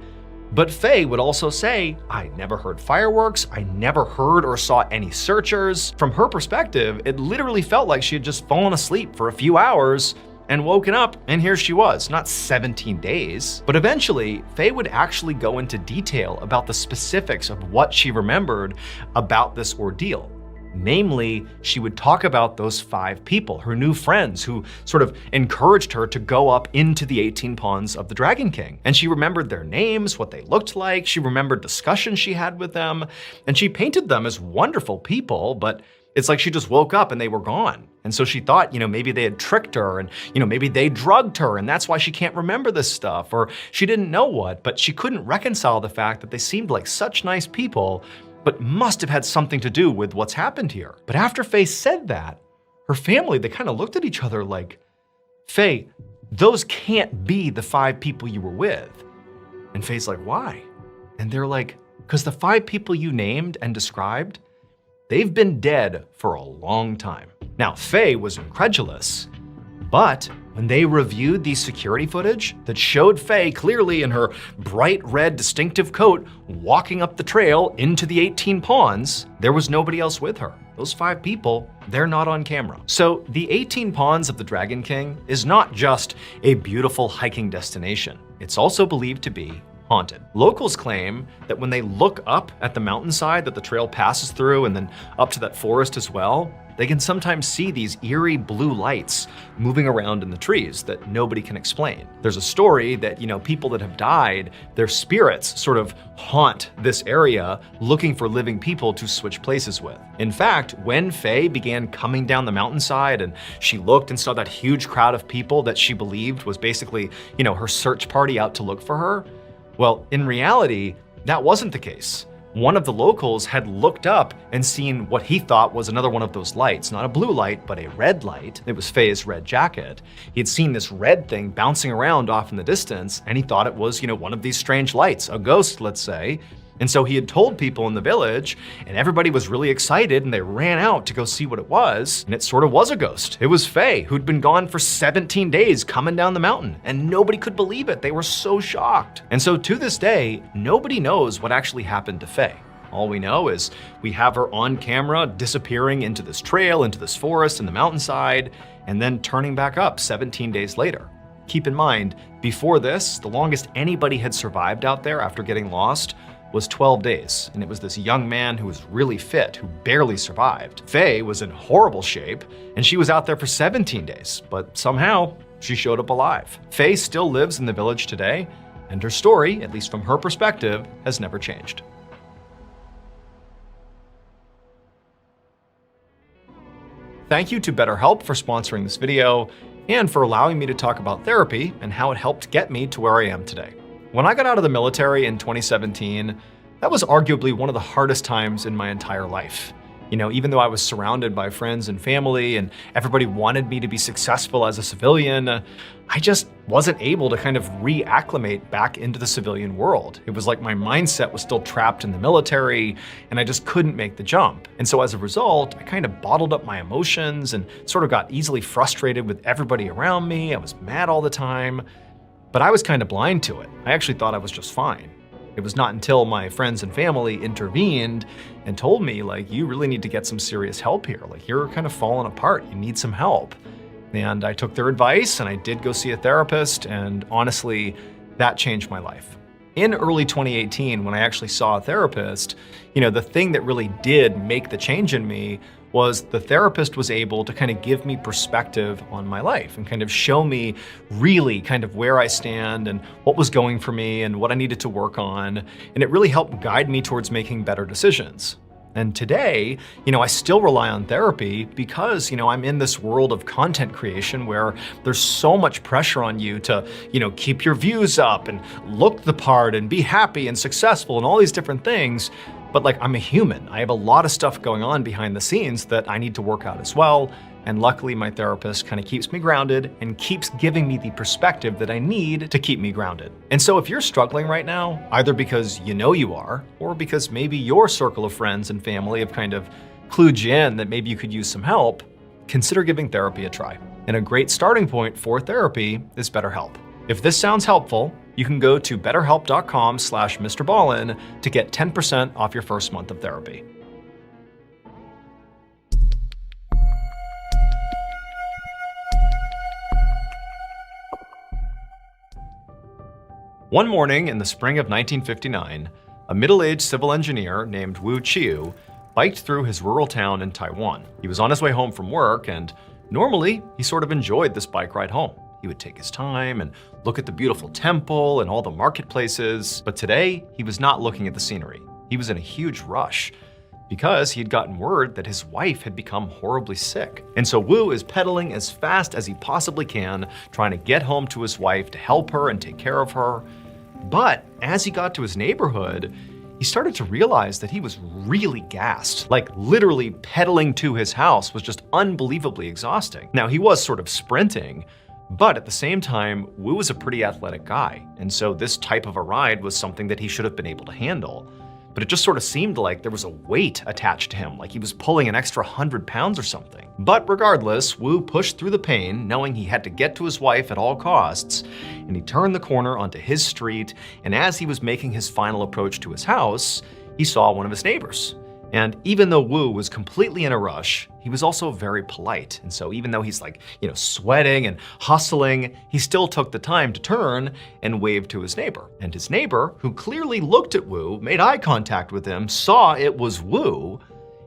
but Faye would also say, I never heard fireworks, I never heard or saw any searchers. From her perspective, it literally felt like she had just fallen asleep for a few hours and woken up, and here she was, not 17 days. But eventually, Faye would actually go into detail about the specifics of what she remembered about this ordeal. Namely, she would talk about those 5 people, her new friends, who sort of encouraged her to go up into the 18 Ponds of the Dragon King. And she remembered their names, what they looked like, she remembered discussions she had with them, and she painted them as wonderful people, but it's like she just woke up and they were gone. And so she thought, maybe they had tricked her and, maybe they drugged her and that's why she can't remember this stuff, or she didn't know what, but she couldn't reconcile the fact that they seemed like such nice people, but must have had something to do with what's happened here. But after Faye said that, her family, they kind of looked at each other like, Faye, those can't be the 5 people you were with. And Faye's like, why? And they're like, because the 5 people you named and described, they've been dead for a long time. Now, Faye was incredulous, but when they reviewed the security footage that showed Faye clearly in her bright red distinctive coat walking up the trail into the 18 Ponds, there was nobody else with her. Those 5 people, they're not on camera. So the 18 Ponds of the Dragon King is not just a beautiful hiking destination. It's also believed to be haunted. Locals claim that when they look up at the mountainside that the trail passes through and then up to that forest as well, they can sometimes see these eerie blue lights moving around in the trees that nobody can explain. There's a story that, people that have died, their spirits sort of haunt this area looking for living people to switch places with. In fact, when Faye began coming down the mountainside and she looked and saw that huge crowd of people that she believed was basically, her search party out to look for her, well, in reality, that wasn't the case. One of the locals had looked up and seen what he thought was another one of those lights, not a blue light, but a red light. It was Faye's red jacket. He had seen this red thing bouncing around off in the distance, and he thought it was, one of these strange lights, a ghost, let's say. And so he had told people in the village, and everybody was really excited, and they ran out to go see what it was, and it sort of was a ghost. It was Faye, who'd been gone for 17 days coming down the mountain, and nobody could believe it. They were so shocked. And so to this day, nobody knows what actually happened to Faye. All we know is we have her on camera disappearing into this trail, into this forest, in the mountainside, and then turning back up 17 days later. Keep in mind, before this, the longest anybody had survived out there after getting lost was 12 days, and it was this young man who was really fit, who barely survived. Faye was in horrible shape, and she was out there for 17 days, but somehow she showed up alive. Faye still lives in the village today, and her story, at least from her perspective, has never changed. Thank you to BetterHelp for sponsoring this video, and for allowing me to talk about therapy and how it helped get me to where I am today. When I got out of the military in 2017, that was arguably one of the hardest times in my entire life. Even though I was surrounded by friends and family and everybody wanted me to be successful as a civilian, I just wasn't able to kind of reacclimate back into the civilian world. It was like my mindset was still trapped in the military and I just couldn't make the jump. And so as a result, I kind of bottled up my emotions and sort of got easily frustrated with everybody around me. I was mad all the time. But I was kind of blind to it. I actually thought I was just fine. It was not until my friends and family intervened and told me, like, you really need to get some serious help here. Like, you're kind of falling apart. You need some help. And I took their advice and I did go see a therapist, and honestly, that changed my life. In early 2018, when I actually saw a therapist, the thing that really did make the change in me was the therapist was able to kind of give me perspective on my life and kind of show me really kind of where I stand and what was going for me and what I needed to work on. And it really helped guide me towards making better decisions. And today, I still rely on therapy because, I'm in this world of content creation where there's so much pressure on you to, keep your views up and look the part and be happy and successful and all these different things. But I'm a human. I have a lot of stuff going on behind the scenes that I need to work out as well. And luckily, my therapist kind of keeps me grounded and keeps giving me the perspective that I need to keep me grounded. And so if you're struggling right now, either because you are, or because maybe your circle of friends and family have kind of clued you in that maybe you could use some help, consider giving therapy a try. And a great starting point for therapy is BetterHelp. If this sounds helpful, you can go to betterhelp.com/MrBallen to get 10% off your first month of therapy. One morning in the spring of 1959, a middle-aged civil engineer named Wu Chiu biked through his rural town in Taiwan. He was on his way home from work, and normally he sort of enjoyed this bike ride home. He would take his time and look at the beautiful temple and all the marketplaces. But today, he was not looking at the scenery. He was in a huge rush because he had gotten word that his wife had become horribly sick. And so Wu is pedaling as fast as he possibly can, trying to get home to his wife to help her and take care of her. But as he got to his neighborhood, he started to realize that he was really gassed. Like, literally pedaling to his house was just unbelievably exhausting. Now, he was sort of sprinting, but at the same time, Wu was a pretty athletic guy. And so this type of a ride was something that he should have been able to handle. But it just sort of seemed like there was a weight attached to him, like he was pulling an extra 100 pounds or something. But regardless, Wu pushed through the pain, knowing he had to get to his wife at all costs, and he turned the corner onto his street, and as he was making his final approach to his house, he saw one of his neighbors. And even though Wu was completely in a rush, he was also very polite. And so even though he's sweating and hustling, he still took the time to turn and wave to his neighbor. And his neighbor, who clearly looked at Wu, made eye contact with him, saw it was Wu.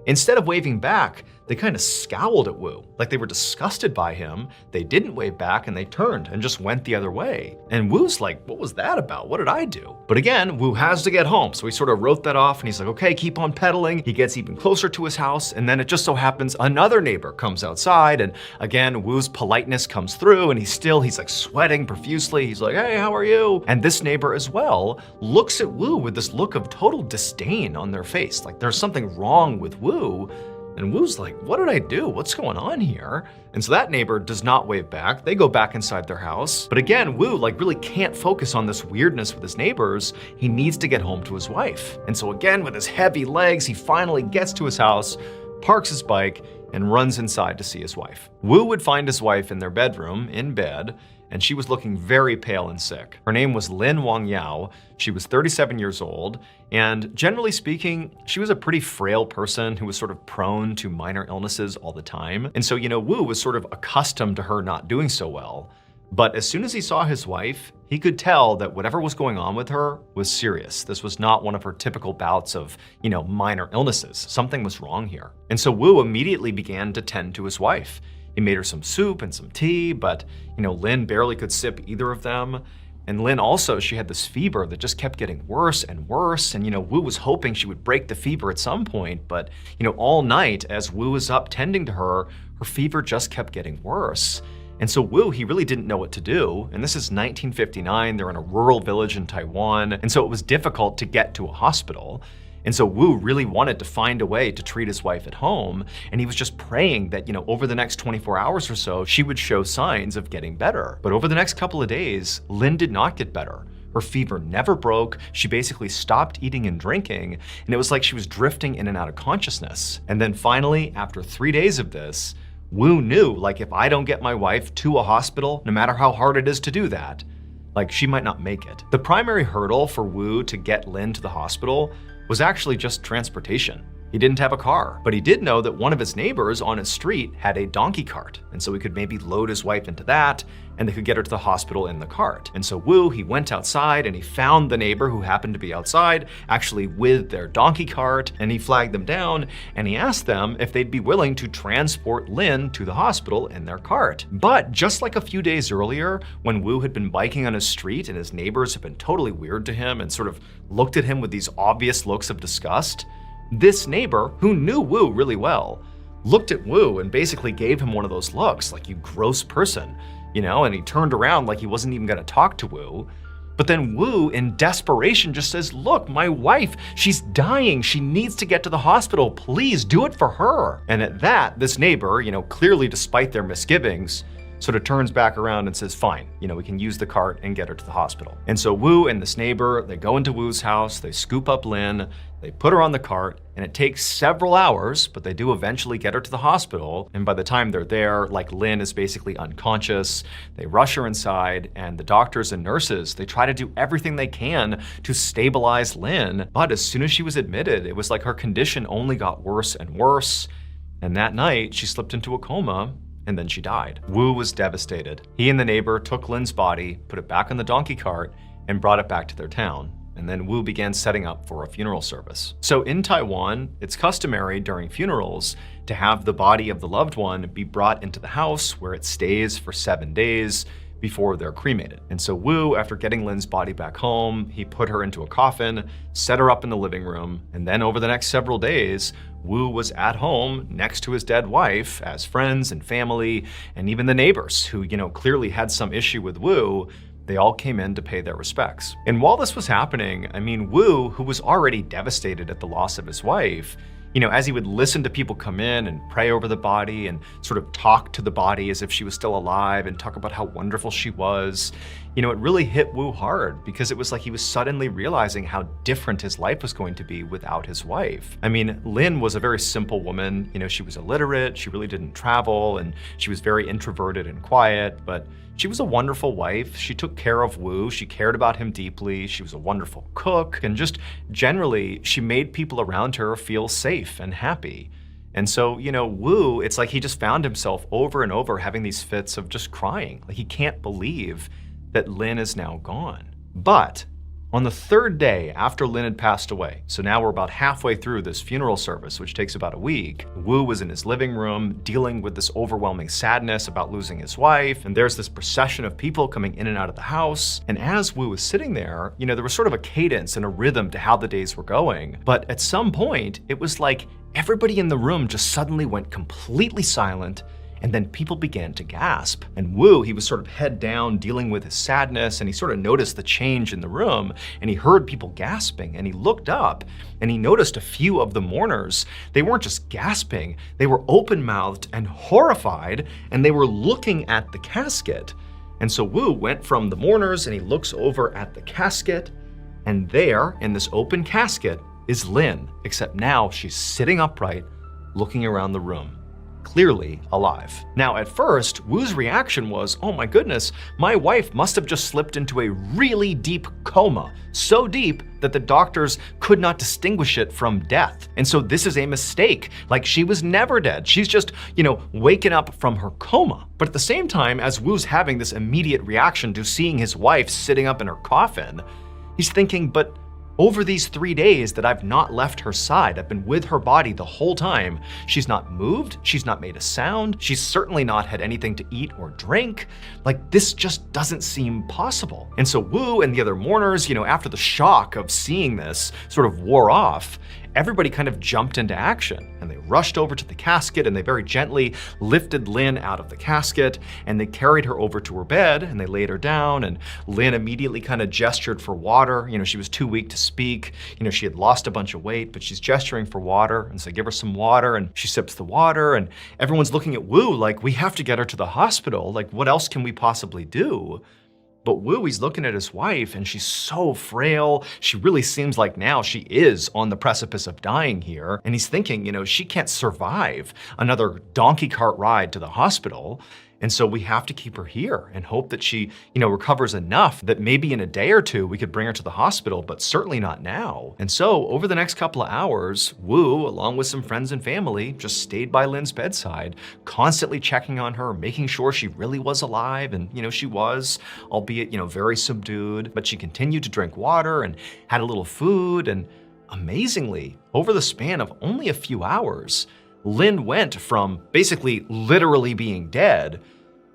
Instead of waving back, they kind of scowled at Wu, like they were disgusted by him. They didn't wave back and they turned and just went the other way. And Wu's like, what was that about? What did I do? But again, Wu has to get home. So he sort of wrote that off and he's like, okay, keep on pedaling. He gets even closer to his house. And then it just so happens another neighbor comes outside. And again, Wu's politeness comes through and he's like sweating profusely. He's like, hey, how are you? And this neighbor as well looks at Wu with this look of total disdain on their face. Like there's something wrong with Wu. And Wu's like, what did I do? What's going on here? And so that neighbor does not wave back. They go back inside their house. But again, Wu really can't focus on this weirdness with his neighbors. He needs to get home to his wife. And so again, with his heavy legs, he finally gets to his house, parks his bike, and runs inside to see his wife. Wu would find his wife in their bedroom, in bed, and she was looking very pale and sick. Her name was Lin Wang Yao. She was 37 years old, and generally speaking, she was a pretty frail person who was sort of prone to minor illnesses all the time. And so, Wu was sort of accustomed to her not doing so well. But as soon as he saw his wife, he could tell that whatever was going on with her was serious. This was not one of her typical bouts of, minor illnesses. Something was wrong here. And so Wu immediately began to tend to his wife. He made her some soup and some tea, but, Lin barely could sip either of them. And Lin also, she had this fever that just kept getting worse and worse. And, Wu was hoping she would break the fever at some point, but, all night as Wu was up tending to her, her fever just kept getting worse. And so Wu, he really didn't know what to do. And this is 1959, they're in a rural village in Taiwan. And so it was difficult to get to a hospital. And so Wu really wanted to find a way to treat his wife at home. And he was just praying that, over the next 24 hours or so, she would show signs of getting better. But over the next couple of days, Lin did not get better. Her fever never broke. She basically stopped eating and drinking. And it was like she was drifting in and out of consciousness. And then finally, after 3 days of this, Wu knew, if I don't get my wife to a hospital, no matter how hard it is to do that, Like, she might not make it. The primary hurdle for Wu to get Lin to the hospital was actually just transportation. He didn't have a car, but he did know that one of his neighbors on his street had a donkey cart, and so he could maybe load his wife into that, and they could get her to the hospital in the cart. And so Wu, he went outside and he found the neighbor who happened to be outside, actually with their donkey cart, and he flagged them down, and he asked them if they'd be willing to transport Lin to the hospital in their cart. But just like a few days earlier, when Wu had been biking on his street and his neighbors had been totally weird to him and sort of looked at him with these obvious looks of disgust, this neighbor, who knew Wu really well, looked at Wu and basically gave him one of those looks, like, you gross person, and he turned around like he wasn't even gonna talk to Wu. But then Wu, in desperation, just says, look, my wife, she's dying. She needs to get to the hospital. Please do it for her. And at that, this neighbor, clearly despite their misgivings, sort of turns back around and says, fine, we can use the cart and get her to the hospital. And so Wu and this neighbor, they go into Wu's house, they scoop up Lin, they put her on the cart, and it takes several hours, but they do eventually get her to the hospital. And by the time they're there, like, Lin is basically unconscious. They rush her inside, and the doctors and nurses, they try to do everything they can to stabilize Lin. But as soon as she was admitted, it was like her condition only got worse and worse. And that night, she slipped into a coma, and then she died. Wu was devastated. He and the neighbor took Lin's body, put it back on the donkey cart, and brought it back to their town. And then Wu began setting up for a funeral service. So in Taiwan, it's customary during funerals to have the body of the loved one be brought into the house where it stays for 7 days before they're cremated. And so Wu, after getting Lin's body back home, he put her into a coffin, set her up in the living room, and then over the next several days, Wu was at home next to his dead wife as friends and family, and even the neighbors who, clearly had some issue with Wu, they all came in to pay their respects. And while this was happening, Wu, who was already devastated at the loss of his wife, as he would listen to people come in and pray over the body and sort of talk to the body as if she was still alive and talk about how wonderful she was, it really hit Wu hard because it was like he was suddenly realizing how different his life was going to be without his wife. Lin was a very simple woman. She was illiterate, she really didn't travel, and she was very introverted and quiet, but she was a wonderful wife. She took care of Wu. She cared about him deeply. She was a wonderful cook. And just generally, she made people around her feel safe and happy. And so, Wu, it's like he just found himself over and over having these fits of just crying. Like, he can't believe that Lin is now gone. But on the third day after Lin had passed away, so now we're about halfway through this funeral service, which takes about a week, Wu was in his living room dealing with this overwhelming sadness about losing his wife, and there's this procession of people coming in and out of the house. And as Wu was sitting there, there was sort of a cadence and a rhythm to how the days were going. But at some point, it was like everybody in the room just suddenly went completely silent, and then people began to gasp. And Wu, he was sort of head down dealing with his sadness, and he sort of noticed the change in the room, and he heard people gasping, and he looked up and he noticed a few of the mourners. They weren't just gasping, they were open-mouthed and horrified, and they were looking at the casket. And so Wu went from the mourners and he looks over at the casket, and there in this open casket is Lin, except now she's sitting upright, looking around the room, clearly alive. Now, at first, Wu's reaction was, oh my goodness, my wife must have just slipped into a really deep coma, so deep that the doctors could not distinguish it from death. And so this is a mistake. Like, she was never dead. She's just, waken up from her coma. But at the same time, as Wu's having this immediate reaction to seeing his wife sitting up in her coffin, he's thinking, but over these 3 days that I've not left her side, I've been with her body the whole time. She's not moved, she's not made a sound, she's certainly not had anything to eat or drink. Like, this just doesn't seem possible. And so Wu and the other mourners, after the shock of seeing this sort of wore off, everybody kind of jumped into action, and they rushed over to the casket, and they very gently lifted Lin out of the casket, and they carried her over to her bed, and they laid her down, and Lin immediately kind of gestured for water. She was too weak to speak. She had lost a bunch of weight, but she's gesturing for water, and so give her some water, and she sips the water, and everyone's looking at Wu like, we have to get her to the hospital. Like, what else can we possibly do? But Wu, he's looking at his wife, and she's so frail. She really seems like now she is on the precipice of dying here. And he's thinking, she can't survive another donkey cart ride to the hospital. And so we have to keep her here and hope that she, recovers enough that maybe in a day or two we could bring her to the hospital, but certainly not now. And so over the next couple of hours, Wu, along with some friends and family, just stayed by Lin's bedside, constantly checking on her, making sure she really was alive. And, she was, albeit, very subdued, but she continued to drink water and had a little food. And amazingly, over the span of only a few hours, Lin went from basically literally being dead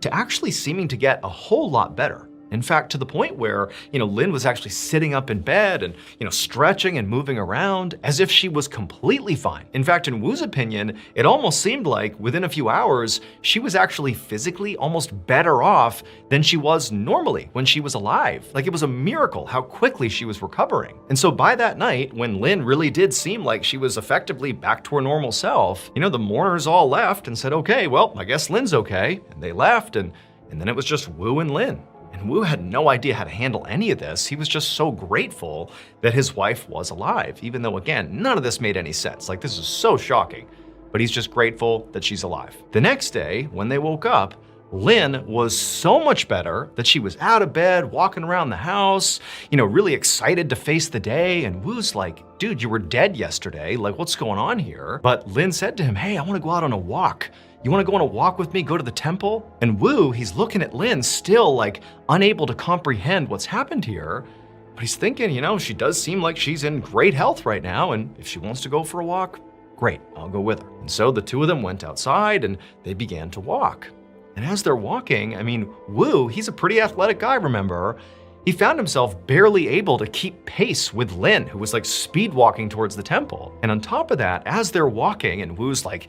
to actually seeming to get a whole lot better. In fact, to the point where, Lin was actually sitting up in bed and, stretching and moving around as if she was completely fine. In fact, in Wu's opinion, it almost seemed like within a few hours, she was actually physically almost better off than she was normally when she was alive. Like it was a miracle how quickly she was recovering. And so by that night, when Lin really did seem like she was effectively back to her normal self, the mourners all left and said, okay, well, I guess Lin's okay. And they left and then it was just Wu and Lin. And Wu had no idea how to handle any of this. He was just so grateful that his wife was alive, even though, again, none of this made any sense. Like, this is so shocking. But he's just grateful that she's alive. The next day, when they woke up, Lin was so much better that she was out of bed, walking around the house, really excited to face the day. And Wu's like, dude, you were dead yesterday. Like, what's going on here? But Lin said to him, hey, I want to go out on a walk. You want to go on a walk with me, go to the temple? And Wu, he's looking at Lin, still like unable to comprehend what's happened here. But he's thinking, she does seem like she's in great health right now. And if she wants to go for a walk, great, I'll go with her. And so the two of them went outside and they began to walk. And as they're walking, Wu, he's a pretty athletic guy, remember? He found himself barely able to keep pace with Lin, who was like speed walking towards the temple. And on top of that, as they're walking and Wu's like,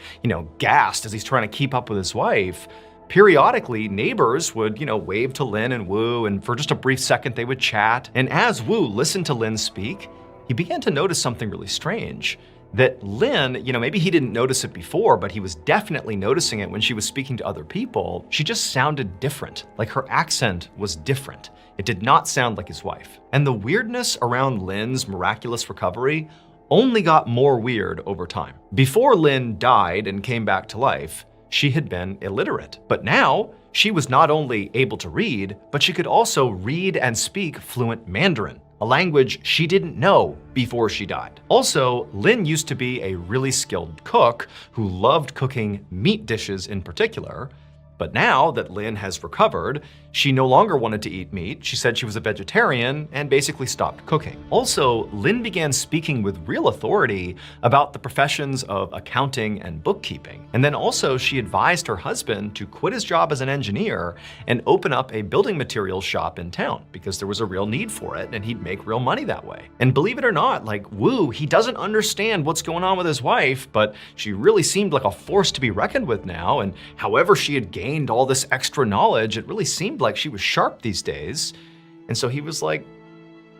gassed as he's trying to keep up with his wife, periodically neighbors would, wave to Lin and Wu, and for just a brief second they would chat. And as Wu listened to Lin speak, he began to notice something really strange. That Lin, maybe he didn't notice it before, but he was definitely noticing it when she was speaking to other people. She just sounded different, like her accent was different. It did not sound like his wife. And the weirdness around Lin's miraculous recovery only got more weird over time. Before Lin died and came back to life, she had been illiterate. But now, she was not only able to read, but she could also read and speak fluent Mandarin, a language she didn't know before she died. Also, Lin used to be a really skilled cook who loved cooking meat dishes in particular. But now that Lin has recovered, she no longer wanted to eat meat. She said she was a vegetarian and basically stopped cooking. Also, Lin began speaking with real authority about the professions of accounting and bookkeeping. And then also she advised her husband to quit his job as an engineer and open up a building materials shop in town because there was a real need for it and he'd make real money that way. And believe it or not, like Wu, he doesn't understand what's going on with his wife, but she really seemed like a force to be reckoned with now. And however she had gained all this extra knowledge, it really seemed like she was sharp these days. And so he was like,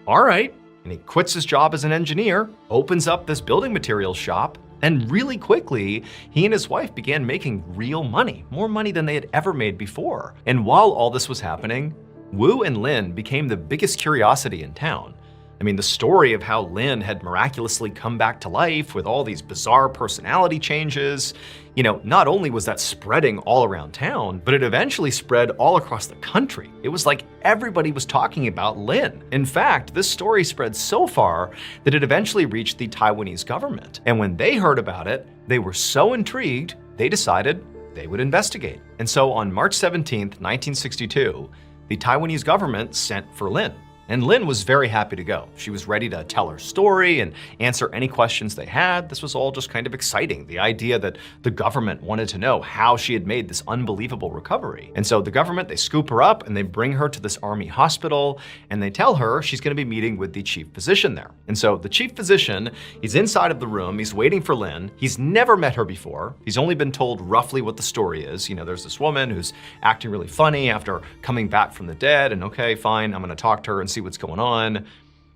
all right. And he quits his job as an engineer, opens up this building materials shop, and really quickly, he and his wife began making real money, more money than they had ever made before. And while all this was happening, Wu and Lin became the biggest curiosity in town. The story of how Lin had miraculously come back to life with all these bizarre personality changes, not only was that spreading all around town, but it eventually spread all across the country. It was like everybody was talking about Lin. In fact, this story spread so far that it eventually reached the Taiwanese government. And when they heard about it, they were so intrigued, they decided they would investigate. And so on March 17th, 1962, the Taiwanese government sent for Lin. And Lin was very happy to go. She was ready to tell her story and answer any questions they had. This was all just kind of exciting, the idea that the government wanted to know how she had made this unbelievable recovery. And so the government, they scoop her up and they bring her to this army hospital and they tell her she's gonna be meeting with the chief physician there. And so the chief physician, he's inside of the room, he's waiting for Lin. He's never met her before. He's only been told roughly what the story is. There's this woman who's acting really funny after coming back from the dead, and okay, fine, I'm gonna talk to her and see what's going on.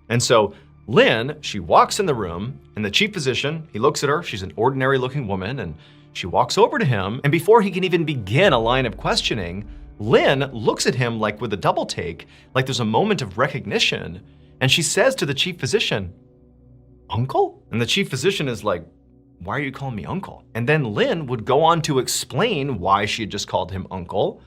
And so Lin, she walks in the room and the chief physician, he looks at her, she's an ordinary looking woman, and she walks over to him, and before he can even begin a line of questioning, Lin looks at him like with a double take, like there's a moment of recognition, and she says to the chief physician, "Uncle?" And the chief physician is like, "Why are you calling me uncle?" And then Lin would go on to explain why she had just called him uncle.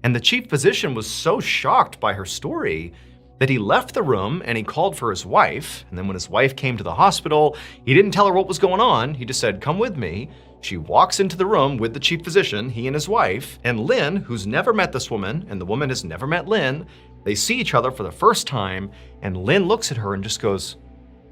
And the chief physician was so shocked by her story that he left the room and he called for his wife. And then when his wife came to the hospital, he didn't tell her what was going on. He just said, "Come with me." She walks into the room with the chief physician, he and his wife, and Lynn, who's never met this woman, and the woman has never met Lynn, they see each other for the first time, and Lynn looks at her and just goes,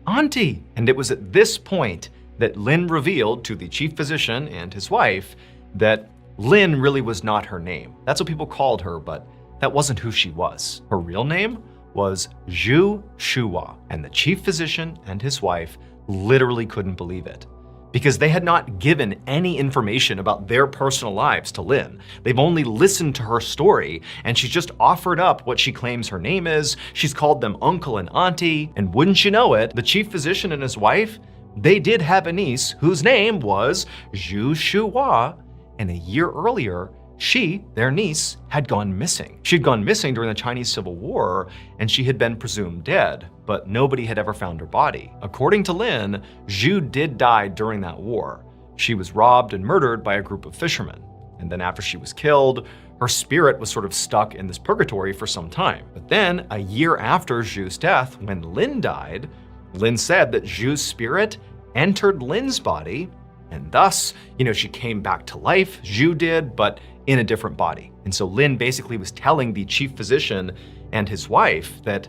"Auntie." And it was at this point that Lynn revealed to the chief physician and his wife that Lynn really was not her name. That's what people called her, but that wasn't who she was. Her real name was Zhu Shuwa, and the chief physician and his wife literally couldn't believe it, because they had not given any information about their personal lives to Lynn. They've only listened to her story, and she's just offered up what she claims her name is. She's called them uncle and auntie, and wouldn't you know it, the chief physician and his wife, they did have a niece whose name was Zhu Shuwa, and a year earlier, she, their niece, had gone missing. She'd gone missing during the Chinese Civil War, and she had been presumed dead, but nobody had ever found her body. According to Lynn, Zhu did die during that war. She was robbed and murdered by a group of fishermen. And then after she was killed, her spirit was sort of stuck in this purgatory for some time. But then, a year after Zhu's death, when Lynn died, Lynn said that Zhu's spirit entered Lynn's body, and thus, she came back to life, Zhu did, but in a different body. And so Lynn basically was telling the chief physician and his wife that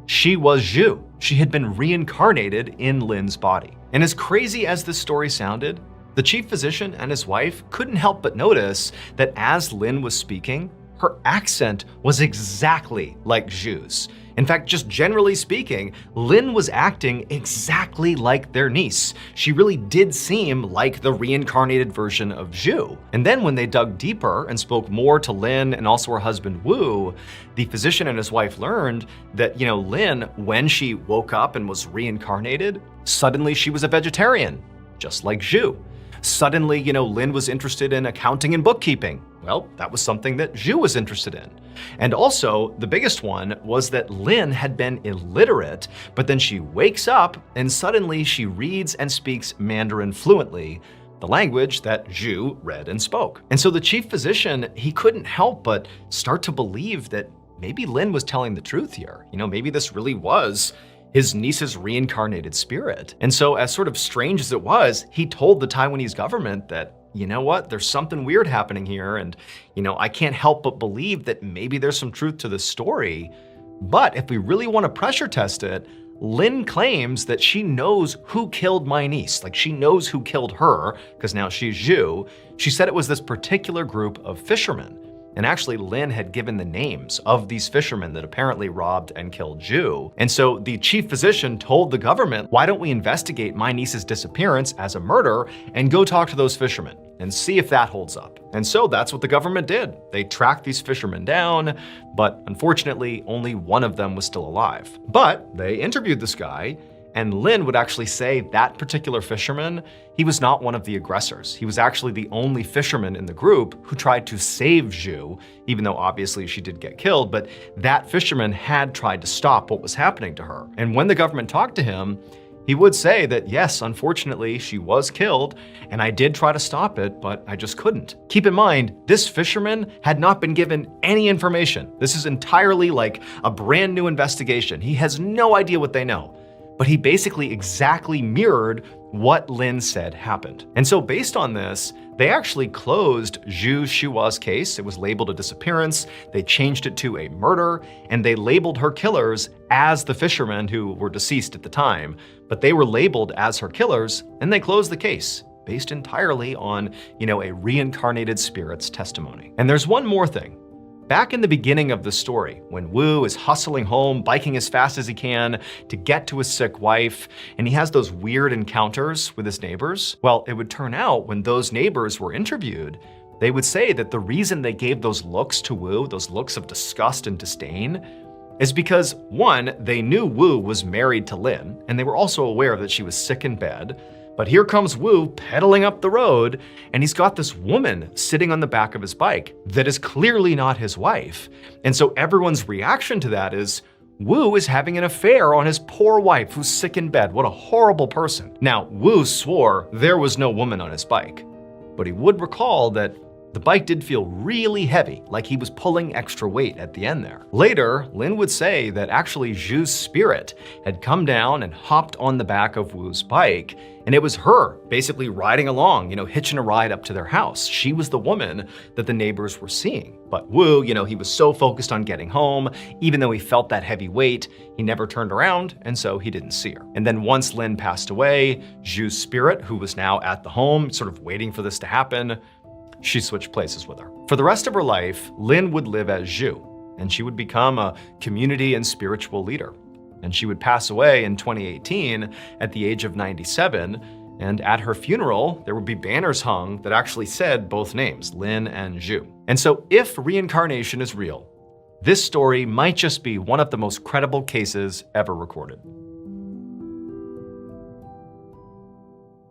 she was Zhu. She had been reincarnated in Lynn's body. And as crazy as this story sounded, the chief physician and his wife couldn't help but notice that as Lynn was speaking, her accent was exactly like Zhu's. In fact, just generally speaking, Lynn was acting exactly like their niece. She really did seem like the reincarnated version of Zhu. And then when they dug deeper and spoke more to Lynn and also her husband Wu, the physician and his wife learned that, Lynn, when she woke up and was reincarnated, suddenly she was a vegetarian, just like Zhu. Suddenly, Lynn was interested in accounting and bookkeeping. Well, that was something that Zhu was interested in. And also, the biggest one was that Lynn had been illiterate, but then she wakes up and suddenly she reads and speaks Mandarin fluently, the language that Zhu read and spoke. And so the chief physician, he couldn't help but start to believe that maybe Lynn was telling the truth here. Maybe this really was his niece's reincarnated spirit. And so, as sort of strange as it was, he told the Taiwanese government that, you know what, there's something weird happening here, and, I can't help but believe that maybe there's some truth to this story. But if we really want to pressure test it, Lynn claims that she knows who killed my niece. Like, she knows who killed her, because now she's Zhu. She said it was this particular group of fishermen. And actually, Lynn had given the names of these fishermen that apparently robbed and killed Zhu. And so the chief physician told the government, why don't we investigate my niece's disappearance as a murder and go talk to those fishermen and see if that holds up. And so that's what the government did. They tracked these fishermen down, but unfortunately, only one of them was still alive. But they interviewed this guy, and Lynn would actually say that particular fisherman, he was not one of the aggressors. He was actually the only fisherman in the group who tried to save Zhu, even though obviously she did get killed, but that fisherman had tried to stop what was happening to her. And when the government talked to him, he would say that yes, unfortunately, she was killed, and I did try to stop it, but I just couldn't. Keep in mind, this fisherman had not been given any information. This is entirely like a brand new investigation. He has no idea what they know. But he basically exactly mirrored what Lynn said happened. And so based on this, they actually closed Zhu Shua's case. It was labeled a disappearance. They changed it to a murder, and they labeled her killers as the fishermen who were deceased at the time. But they were labeled as her killers, and they closed the case based entirely on, a reincarnated spirit's testimony. And there's one more thing. Back in the beginning of the story, when Wu is hustling home, biking as fast as he can to get to his sick wife, and he has those weird encounters with his neighbors, well, it would turn out when those neighbors were interviewed, they would say that the reason they gave those looks to Wu, those looks of disgust and disdain, is because, one, they knew Wu was married to Lynn, and they were also aware that she was sick in bed. But here comes Wu pedaling up the road, and he's got this woman sitting on the back of his bike that is clearly not his wife. And so everyone's reaction to that is, Wu is having an affair on his poor wife who's sick in bed. What a horrible person. Now, Wu swore there was no woman on his bike, but he would recall that The bike did feel really heavy, like he was pulling extra weight at the end there. Later, Lin would say that actually Zhu's spirit had come down and hopped on the back of Wu's bike, and it was her basically riding along, hitching a ride up to their house. She was the woman that the neighbors were seeing. But Wu, he was so focused on getting home, even though he felt that heavy weight, he never turned around, and so he didn't see her. And then once Lin passed away, Zhu's spirit, who was now at the home, sort of waiting for this to happen, she switched places with her. For the rest of her life, Lin would live as Zhu, and she would become a community and spiritual leader. And she would pass away in 2018 at the age of 97, and at her funeral, there would be banners hung that actually said both names, Lin and Zhu. And so if reincarnation is real, this story might just be one of the most credible cases ever recorded.